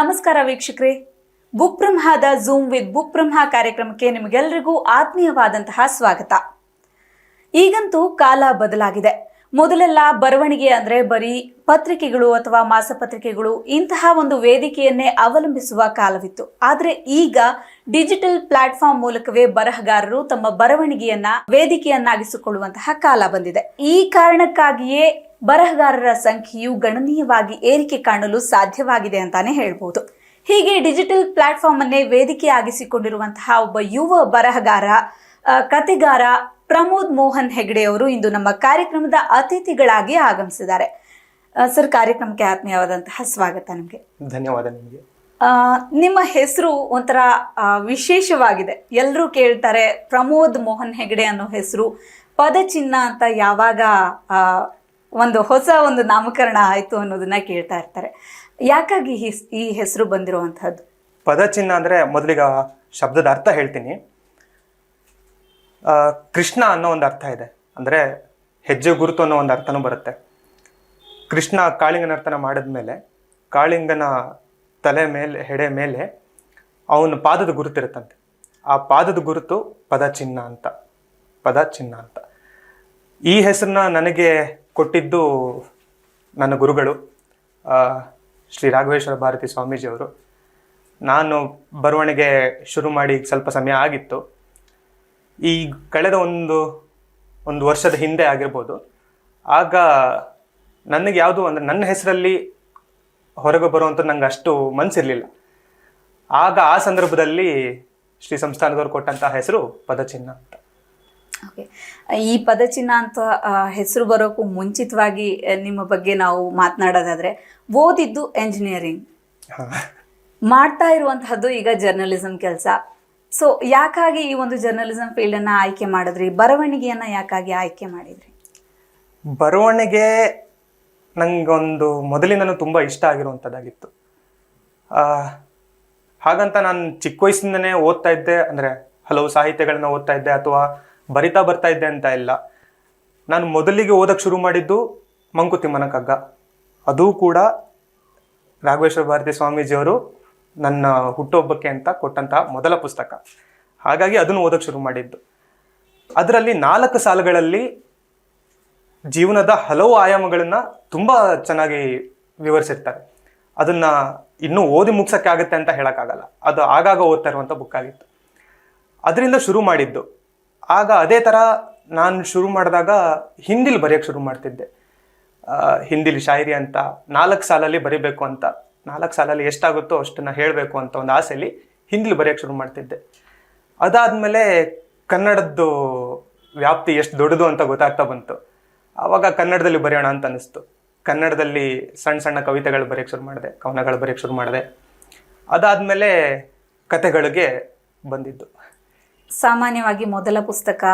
ನಮಸ್ಕಾರ ವೀಕ್ಷಕರೇ, book ಬ್ರಹ್ಮದ zoom with book ಬ್ರಹ್ಮ ಕಾರ್ಯಕ್ರಮಕ್ಕೆ ನಿಮಗೆಲ್ಲರಿಗೂ ಆತ್ಮೀಯವಾದಂತಹ ಸ್ವಾಗತ. ಈಗಂತೂ ಕಾಲ ಬದಲಾಗಿದೆ. ಮೊದಲೆಲ್ಲ ಬರವಣಿಗೆ ಅಂದ್ರೆ ಬರೀ ಪತ್ರಿಕೆಗಳು ಅಥವಾ ಮಾಸಪತ್ರಿಕೆಗಳು ಇಂತಹ ಒಂದು ವೇದಿಕೆಯನ್ನೇ ಅವಲಂಬಿಸುವ ಕಾಲವಿತ್ತು. ಆದ್ರೆ ಈಗ ಡಿಜಿಟಲ್ ಪ್ಲಾಟ್ಫಾರ್ಮ್ ಮೂಲಕವೇ ಬರಹಗಾರರು ತಮ್ಮ ಬರವಣಿಗೆಯನ್ನ ವೇದಿಕೆಯನ್ನಾಗಿಸಿಕೊಳ್ಳುವಂತಹ ಕಾಲ ಬಂದಿದೆ. ಈ ಕಾರಣಕ್ಕಾಗಿಯೇ ಬರಹಗಾರರ ಸಂಖ್ಯೆಯು ಗಣನೀಯವಾಗಿ ಏರಿಕೆ ಕಾಣಲು ಸಾಧ್ಯವಾಗಿದೆ ಅಂತಾನೆ ಹೇಳ್ಬೋದು. ಹೀಗೆ ಡಿಜಿಟಲ್ ಪ್ಲಾಟ್ಫಾರ್ಮ್ ಅನ್ನೇ ವೇದಿಕೆಯಾಗಿಸಿಕೊಂಡಿರುವಂತಹ ಒಬ್ಬ ಯುವ ಬರಹಗಾರ, ಕತೆಗಾರ ಪ್ರಮೋದ್ ಮೋಹನ್ ಹೆಗಡೆ ಅವರು ಇಂದು ನಮ್ಮ ಕಾರ್ಯಕ್ರಮದ ಅತಿಥಿಗಳಾಗಿ ಆಗಮಿಸಿದ್ದಾರೆ. ಸರ್, ಕಾರ್ಯಕ್ರಮಕ್ಕೆ ಆತ್ಮೀಯವಾದಂತಹ ಸ್ವಾಗತ. ನಿಮಗೆ ಧನ್ಯವಾದ. ನಿಮಗೆ ನಿಮ್ಮ ಹೆಸರು ಒಂಥರ ವಿಶೇಷವಾಗಿದೆ. ಎಲ್ಲರೂ ಕೇಳ್ತಾರೆ, ಪ್ರಮೋದ್ ಮೋಹನ್ ಹೆಗಡೆ ಅನ್ನೋ ಹೆಸರು ಪದಚಿಹ್ನ ಅಂತ ಯಾವಾಗ ಹೊಸ ನಾಮಕರಣ ಆಯ್ತು ಅನ್ನೋದನ್ನ ಕೇಳ್ತಾ ಇರ್ತಾರೆ. ಯಾಕಾಗಿ ಈ ಹೆಸರು ಬಂದಿರುವಂತಹದ್ದು? ಪದಚಿಹ್ನ ಅಂದ್ರೆ ಮೊದಲಿಗ ಶಬ್ದದ ಅರ್ಥ ಹೇಳ್ತೀನಿ. ಕೃಷ್ಣ ಅನ್ನೋ ಒಂದು ಅರ್ಥ ಇದೆ, ಅಂದ್ರೆ ಹೆಜ್ಜೆ ಗುರುತು ಅನ್ನೋ ಒಂದು ಅರ್ಥನೂ ಬರುತ್ತೆ. ಕೃಷ್ಣ ಕಾಳಿಂಗನ ಅರ್ಥನ ಮಾಡಿದ್ಮೇಲೆ ಕಾಳಿಂಗನ ತಲೆ ಮೇಲೆ, ಹೆಡೆ ಮೇಲೆ ಅವನ ಪಾದದ ಗುರುತಿರುತ್ತಂತೆ. ಆ ಪಾದದ ಗುರುತು ಪದಚಿಹ್ನ ಅಂತ. ಈ ಹೆಸರನ್ನ ನನಗೆ ಕೊಟ್ಟಿದ್ದು ನನ್ನ ಗುರುಗಳು, ಶ್ರೀ ರಾಘವೇಶ್ವರ ಭಾರತಿ ಸ್ವಾಮೀಜಿಯವರು. ನಾನು ಬರವಣಿಗೆ ಶುರು ಮಾಡಿ ಸ್ವಲ್ಪ ಸಮಯ ಆಗಿತ್ತು. ಈ ಕಳೆದ ಒಂದು ವರ್ಷದ ಹಿಂದೆ ಆಗಿರ್ಬೋದು. ಆಗ ನನಗೆ ಯಾವುದು ಅಂದರೆ ನನ್ನ ಹೆಸರಲ್ಲಿ ಹೊರಗೆ ಬರುವಂಥದ್ದು ನಂಗೆ ಅಷ್ಟು ಮನಸ್ಸಿರಲಿಲ್ಲ. ಆಗ ಆ ಸಂದರ್ಭದಲ್ಲಿ ಶ್ರೀ ಸಂಸ್ಥಾನದವ್ರು ಕೊಟ್ಟಂತಹ ಹೆಸರು ಪದಚಿಹ್ನ ಅಂತ. ಓಕೆ, ಈ ಪದಚಿಹ್ನ ಅಂತ ಹೆಸರು ಬರೋಕ್ಕೂ ಮುಂಚಿತವಾಗಿ ನಿಮ್ಮ ಬಗ್ಗೆ ನಾವು ಮಾತನಾಡೋದಾದ್ರೆ, ಓದಿದ್ದು ಎಂಜಿನಿಯರಿಂಗ್, ಮಾಡ್ತಾ ಇರುವಂತಹದ್ದು ಈಗ ಜರ್ನಲಿಸಂ ಕೆಲಸ. ಸೊ ಯಾಕಾಗಿ ಈ ಒಂದು ಜರ್ನಲಿಸಂ ಫೀಲ್ಡ್ ಅನ್ನ ಆಯ್ಕೆ ಮಾಡಿದ್ರಿ? ಬರವಣಿಗೆಯನ್ನ ಯಾಕಾಗಿ ಆಯ್ಕೆ ಮಾಡಿದ್ರಿ? ಬರವಣಿಗೆ ನಂಗೊಂದು ಮೊದಲಿಂದನೂ ತುಂಬ ಇಷ್ಟ ಆಗಿರುವಂಥದ್ದಾಗಿತ್ತು. ಹಾಗಂತ ನಾನು ಚಿಕ್ಕ ವಯಸ್ಸಿಂದನೇ ಓದ್ತಾ ಇದ್ದೆ, ಅಂದರೆ ಹಲವು ಸಾಹಿತ್ಯಗಳನ್ನ ಓದ್ತಾ ಇದ್ದೆ ಅಥವಾ ಬರಿತಾ ಬರ್ತಾ ಇದ್ದೆ ಅಂತ ಇಲ್ಲ. ನಾನು ಮೊದಲಿಗೆ ಓದಕ್ಕೆ ಶುರು ಮಾಡಿದ್ದು ಮಂಕುತಿಮ್ಮನ ಕಗ್ಗ. ಅದು ಕೂಡ ರಾಘವೇಶ್ವರ ಭಾರತಿ ಸ್ವಾಮೀಜಿಯವರು ನನ್ನ ಹುಟ್ಟುಹಬ್ಬಕ್ಕೆ ಅಂತ ಕೊಟ್ಟಂತಹ ಮೊದಲ ಪುಸ್ತಕ. ಹಾಗಾಗಿ ಅದನ್ನು ಓದಕ್ಕೆ ಶುರು ಮಾಡಿದ್ದು. ಅದರಲ್ಲಿ 4 ಸಾಲುಗಳಲ್ಲಿ ಜೀವನದ ಹಲವು ಆಯಾಮಗಳನ್ನ ತುಂಬ ಚೆನ್ನಾಗಿ ವಿವರಿಸಿರ್ತಾರೆ. ಅದನ್ನ ಇನ್ನೂ ಓದಿ ಮುಗ್ಸಕ್ಕೆ ಆಗುತ್ತೆ ಅಂತ ಹೇಳಕ್ಕಾಗಲ್ಲ. ಅದು ಆಗಾಗ ಓದ್ತಾ ಇರುವಂಥ ಬುಕ್ ಆಗಿತ್ತು. ಅದರಿಂದ ಶುರು ಮಾಡಿದ್ದು. ಆಗ ಅದೇ ಥರ ನಾನು ಶುರು ಮಾಡಿದಾಗ ಹಿಂದಿಲಿ ಬರೆಯೋಕ್ಕೆ ಶುರು ಮಾಡ್ತಿದ್ದೆ. ಹಿಂದಿಲಿ ಶಾಯರಿ ಅಂತ 4 ಸಾಲಲ್ಲಿ ಬರಿಬೇಕು ಅಂತ, 4 ಸಾಲಲ್ಲಿ ಎಷ್ಟಾಗುತ್ತೋ ಅಷ್ಟನ್ನು ಹೇಳಬೇಕು ಅಂತ ಒಂದು ಆಸೆಯಲ್ಲಿ ಹಿಂದಿಲಿ ಬರೆಯೋಕ್ಕೆ ಶುರು ಮಾಡ್ತಿದ್ದೆ. ಅದಾದಮೇಲೆ ಕನ್ನಡದ್ದು ವ್ಯಾಪ್ತಿ ಎಷ್ಟು ದೊಡ್ಡದು ಅಂತ ಗೊತ್ತಾಗ್ತಾ ಬಂತು. ಆವಾಗ ಕನ್ನಡದಲ್ಲಿ ಬರೆಯೋಣ ಅಂತ ಅನಿಸ್ತು. ಕನ್ನಡದಲ್ಲಿ ಸಣ್ಣ ಸಣ್ಣ ಕವಿತೆಗಳು ಬರೆಯೋಕ್ಕೆ ಶುರು ಮಾಡಿದೆ, ಕವನಗಳು ಬರೆಯೋಕ್ಕೆ ಶುರು ಮಾಡಿದೆ. ಅದಾದಮೇಲೆ ಕತೆಗಳಿಗೆ ಬಂದಿದ್ದು. ಸಾಮಾನ್ಯವಾಗಿ ಮೊದಲ ಪುಸ್ತಕ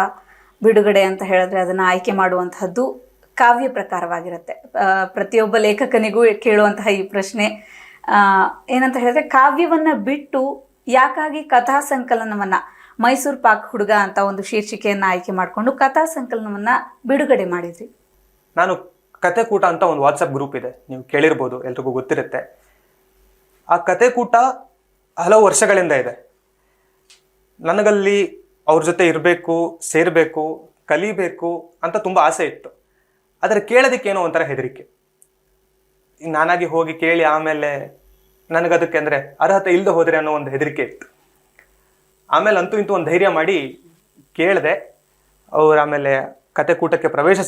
ಬಿಡುಗಡೆ ಅಂತ ಹೇಳಿದ್ರೆ ಅದನ್ನು ಆಯ್ಕೆ ಮಾಡುವಂತಹದ್ದು ಕಾವ್ಯ ಪ್ರಕಾರವಾಗಿರುತ್ತೆ. ಪ್ರತಿಯೊಬ್ಬ ಲೇಖಕನಿಗೂ ಕೇಳುವಂತಹ ಈ ಪ್ರಶ್ನೆ ಏನಂತ ಹೇಳಿದ್ರೆ, ಕಾವ್ಯವನ್ನ ಬಿಟ್ಟು ಯಾಕಾಗಿ ಕಥಾ ಸಂಕಲನವನ್ನ, ಮೈಸೂರು ಪಾಕ್ ಹುಡುಗ ಅಂತ ಒಂದು ಶೀರ್ಷಿಕೆಯನ್ನ ಆಯ್ಕೆ ಮಾಡಿಕೊಂಡು ಕಥಾ ಸಂಕಲನವನ್ನ ಬಿಡುಗಡೆ ಮಾಡಿದ್ರಿ? ನಾನು ಕತೆಕೂಟ ಅಂತ ಒಂದು ವಾಟ್ಸಪ್ ಗ್ರೂಪ್ ಇದೆ, ನೀವು ಕೇಳಿರ್ಬೋದು, ಎಲ್ರಿಗೂ ಗೊತ್ತಿರುತ್ತೆ. ಆ ಕತೆಕೂಟ ಹಲವು ವರ್ಷಗಳಿಂದ ಇದೆ. ನನಗಲ್ಲಿ ಅವ್ರ ಜೊತೆ ಇರಬೇಕು, ಸೇರಬೇಕು, ಕಲಿಬೇಕು ಅಂತ ತುಂಬ ಆಸೆ ಇತ್ತು. ಆದರೆ ಕೇಳೋದಕ್ಕೇನೋ ಒಂಥರ ಹೆದರಿಕೆ. ನಾನಾಗಿ ಹೋಗಿ ಕೇಳಿ ಆಮೇಲೆ ನನಗದಕ್ಕೆ ಅಂದರೆ ಅರ್ಹತೆ ಇಲ್ಲದೆ ಹೋದರೆ ಅನ್ನೋ ಒಂದು ಹೆದರಿಕೆ ಇತ್ತು. ಆಮೇಲೆ ಅಂತೂ ಇಂತೂ ಒಂದು ಧೈರ್ಯ ಮಾಡಿ ಕೇಳಿದೆ. ಅವ್ರು ಆಮೇಲೆ ಕತೆಕೂಟಕ್ಕೆ ಪ್ರವೇಶ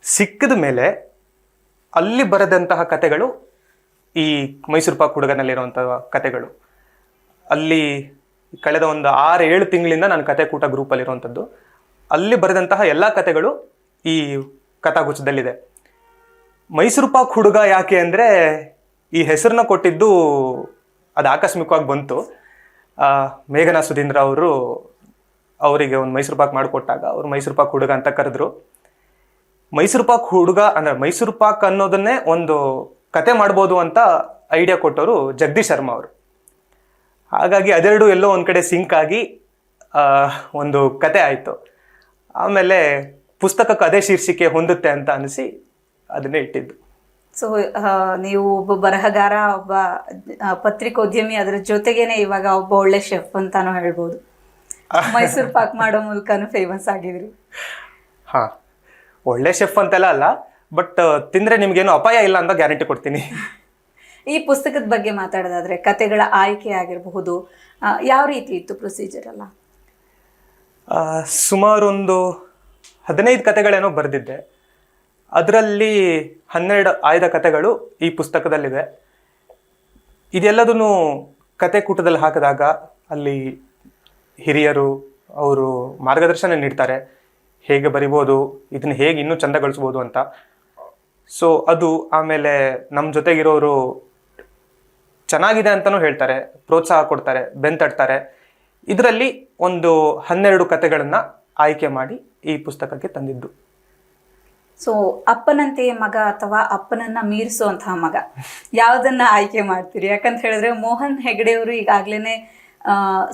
ಸಿಕ್ಕಿದ ಮೇಲೆ ಅಲ್ಲಿ ಬರೆದಂತಹ ಕತೆಗಳು ಈ ಮೈಸೂರು ಪಾಕ್ ಹುಡುಗನಲ್ಲಿರುವಂತಹ ಕತೆಗಳು. ಅಲ್ಲಿ ಕಳೆದ ಒಂದು 6-7 ತಿಂಗಳಿಂದ ನಾನು ಕತೆಕೂಟ ಗ್ರೂಪಲ್ಲಿರುವಂಥದ್ದು. ಅಲ್ಲಿ ಬರೆದಂತಹ ಎಲ್ಲ ಕತೆಗಳು ಈ ಕಥಾಗುಚ್ಛದಲ್ಲಿದೆ. ಮೈಸೂರು ಪಾಕ್ ಹುಡುಗ ಯಾಕೆ ಅಂದರೆ, ಈ ಹೆಸರನ್ನ ಕೊಟ್ಟಿದ್ದು ಅದು ಆಕಸ್ಮಿಕವಾಗಿ ಬಂತು. ಮೇಘನಾ ಸುಧೀಂದ್ರ ಅವರಿಗೆ ಒಂದು ಮೈಸೂರು ಪಾಕ್ ಮಾಡಿಕೊಟ್ಟಾಗ ಅವರು ಮೈಸೂರು ಪಾಕ್ ಹುಡುಗ ಅಂತ ಕರೆದ್ರು. ಮೈಸೂರು ಪಾಕ್ ಹುಡುಗ ಅಂದರೆ ಮೈಸೂರು ಪಾಕ್ ಅನ್ನೋದನ್ನೇ ಒಂದು ಕತೆ ಮಾಡ್ಬೋದು ಅಂತ ಐಡಿಯಾ ಕೊಟ್ಟವರು ಜಗದೀಶ್ ಶರ್ಮಾ ಅವರು. ಹಾಗಾಗಿ ಅದೆರಡು ಎಲ್ಲೋ ಒಂದು ಕಡೆ ಸಿಂಕ್ ಆಗಿ ಒಂದು ಕತೆ ಆಯಿತು. ಆಮೇಲೆ ಪುಸ್ತಕಕ್ಕೆ ಅದೇ ಶೀರ್ಷಿಕೆ ಹೊಂದುತ್ತೆ ಅಂತ ಅನಿಸಿ ಅದನ್ನೇ ಇಟ್ಟಿದ್ದು. ಸೊ ನೀವು ಒಬ್ಬ ಬರಹಗಾರ, ಒಬ್ಬ ಪತ್ರಿಕೋದ್ಯಮಿ, ಅದರ ಜೊತೆಗೇನೆ ಇವಾಗ ಒಬ್ಬ ಒಳ್ಳೆ ಶೆಫ್ ಅಂತಾನು ಹೇಳ್ಬೋದು. ಮೈಸೂರು ಪಾಕ್ ಮಾಡೋ ಮೂಲಕನೂ ಫೇಮಸ್ ಆಗಿದ್ರಿ. ಹಾ, ಒಳ್ಳೆ ಶೆಫ್ ಅಂತೆಲ್ಲ ಅಲ್ಲ, ಬಟ್ ತಿಂದ್ರೆ ನಿಮ್ಗೇನು ಅಪಾಯ ಇಲ್ಲ ಅಂತ ಗ್ಯಾರಂಟಿ ಕೊಡ್ತೀನಿ. ಈ ಪುಸ್ತಕದ ಬಗ್ಗೆ ಮಾತಾಡೋದಾದ್ರೆ ಕತೆಗಳ ಆಯ್ಕೆ ಆಗಿರಬಹುದು, ಯಾವ ರೀತಿ ಇತ್ತು ಪ್ರೊಸೀಜರ್ ಎಲ್ಲ? ಸುಮಾರು ಒಂದು 15 ಕತೆಗಳೇನೋ ಬರೆದಿದ್ದೆ. ಅದರಲ್ಲಿ 12 ಆಯ್ದ ಕತೆಗಳು ಈ ಪುಸ್ತಕದಲ್ಲಿದೆ. ಇದೆಲ್ಲದೂ ಕತೆ ಕೂಟದಲ್ಲಿ ಹಾಕಿದಾಗ ಅಲ್ಲಿ ಹಿರಿಯರು ಅವರು ಮಾರ್ಗದರ್ಶನ ನೀಡ್ತಾರೆ, ಹೇಗೆ ಬರಿಬೋದು, ಇದನ್ನ ಹೇಗೆ ಇನ್ನೂ ಚಂದಗೊಳಿಸ್ಬೋದು ಅಂತ. ಸೊ ಅದು ಆಮೇಲೆ ನಮ್ಮ ಜೊತೆಗಿರೋರು ಚೆನ್ನಾಗಿದೆ ಅಂತಲೂ ಹೇಳ್ತಾರೆ, ಪ್ರೋತ್ಸಾಹ ಕೊಡ್ತಾರೆ, ಬೆಂತಡ್ತಾರೆ. ಇದರಲ್ಲಿ ಒಂದು 12 ಕತೆಗಳನ್ನು ಆಯ್ಕೆ ಮಾಡಿ ಈ ಪುಸ್ತಕಕ್ಕೆ ತಂದಿದ್ದು. ಸೊ ಅಪ್ಪನಂತೆಯೇ ಮಗ ಅಥವಾ ಅಪ್ಪನನ್ನ ಮೀರಿಸುವಂತಹ ಮಗ, ಯಾವುದನ್ನ ಆಯ್ಕೆ ಮಾಡ್ತೀರಿ? ಯಾಕಂತ ಹೇಳಿದ್ರೆ ಮೋಹನ್ ಹೆಗಡೆಯವರು ಈಗಾಗ್ಲೇನೆ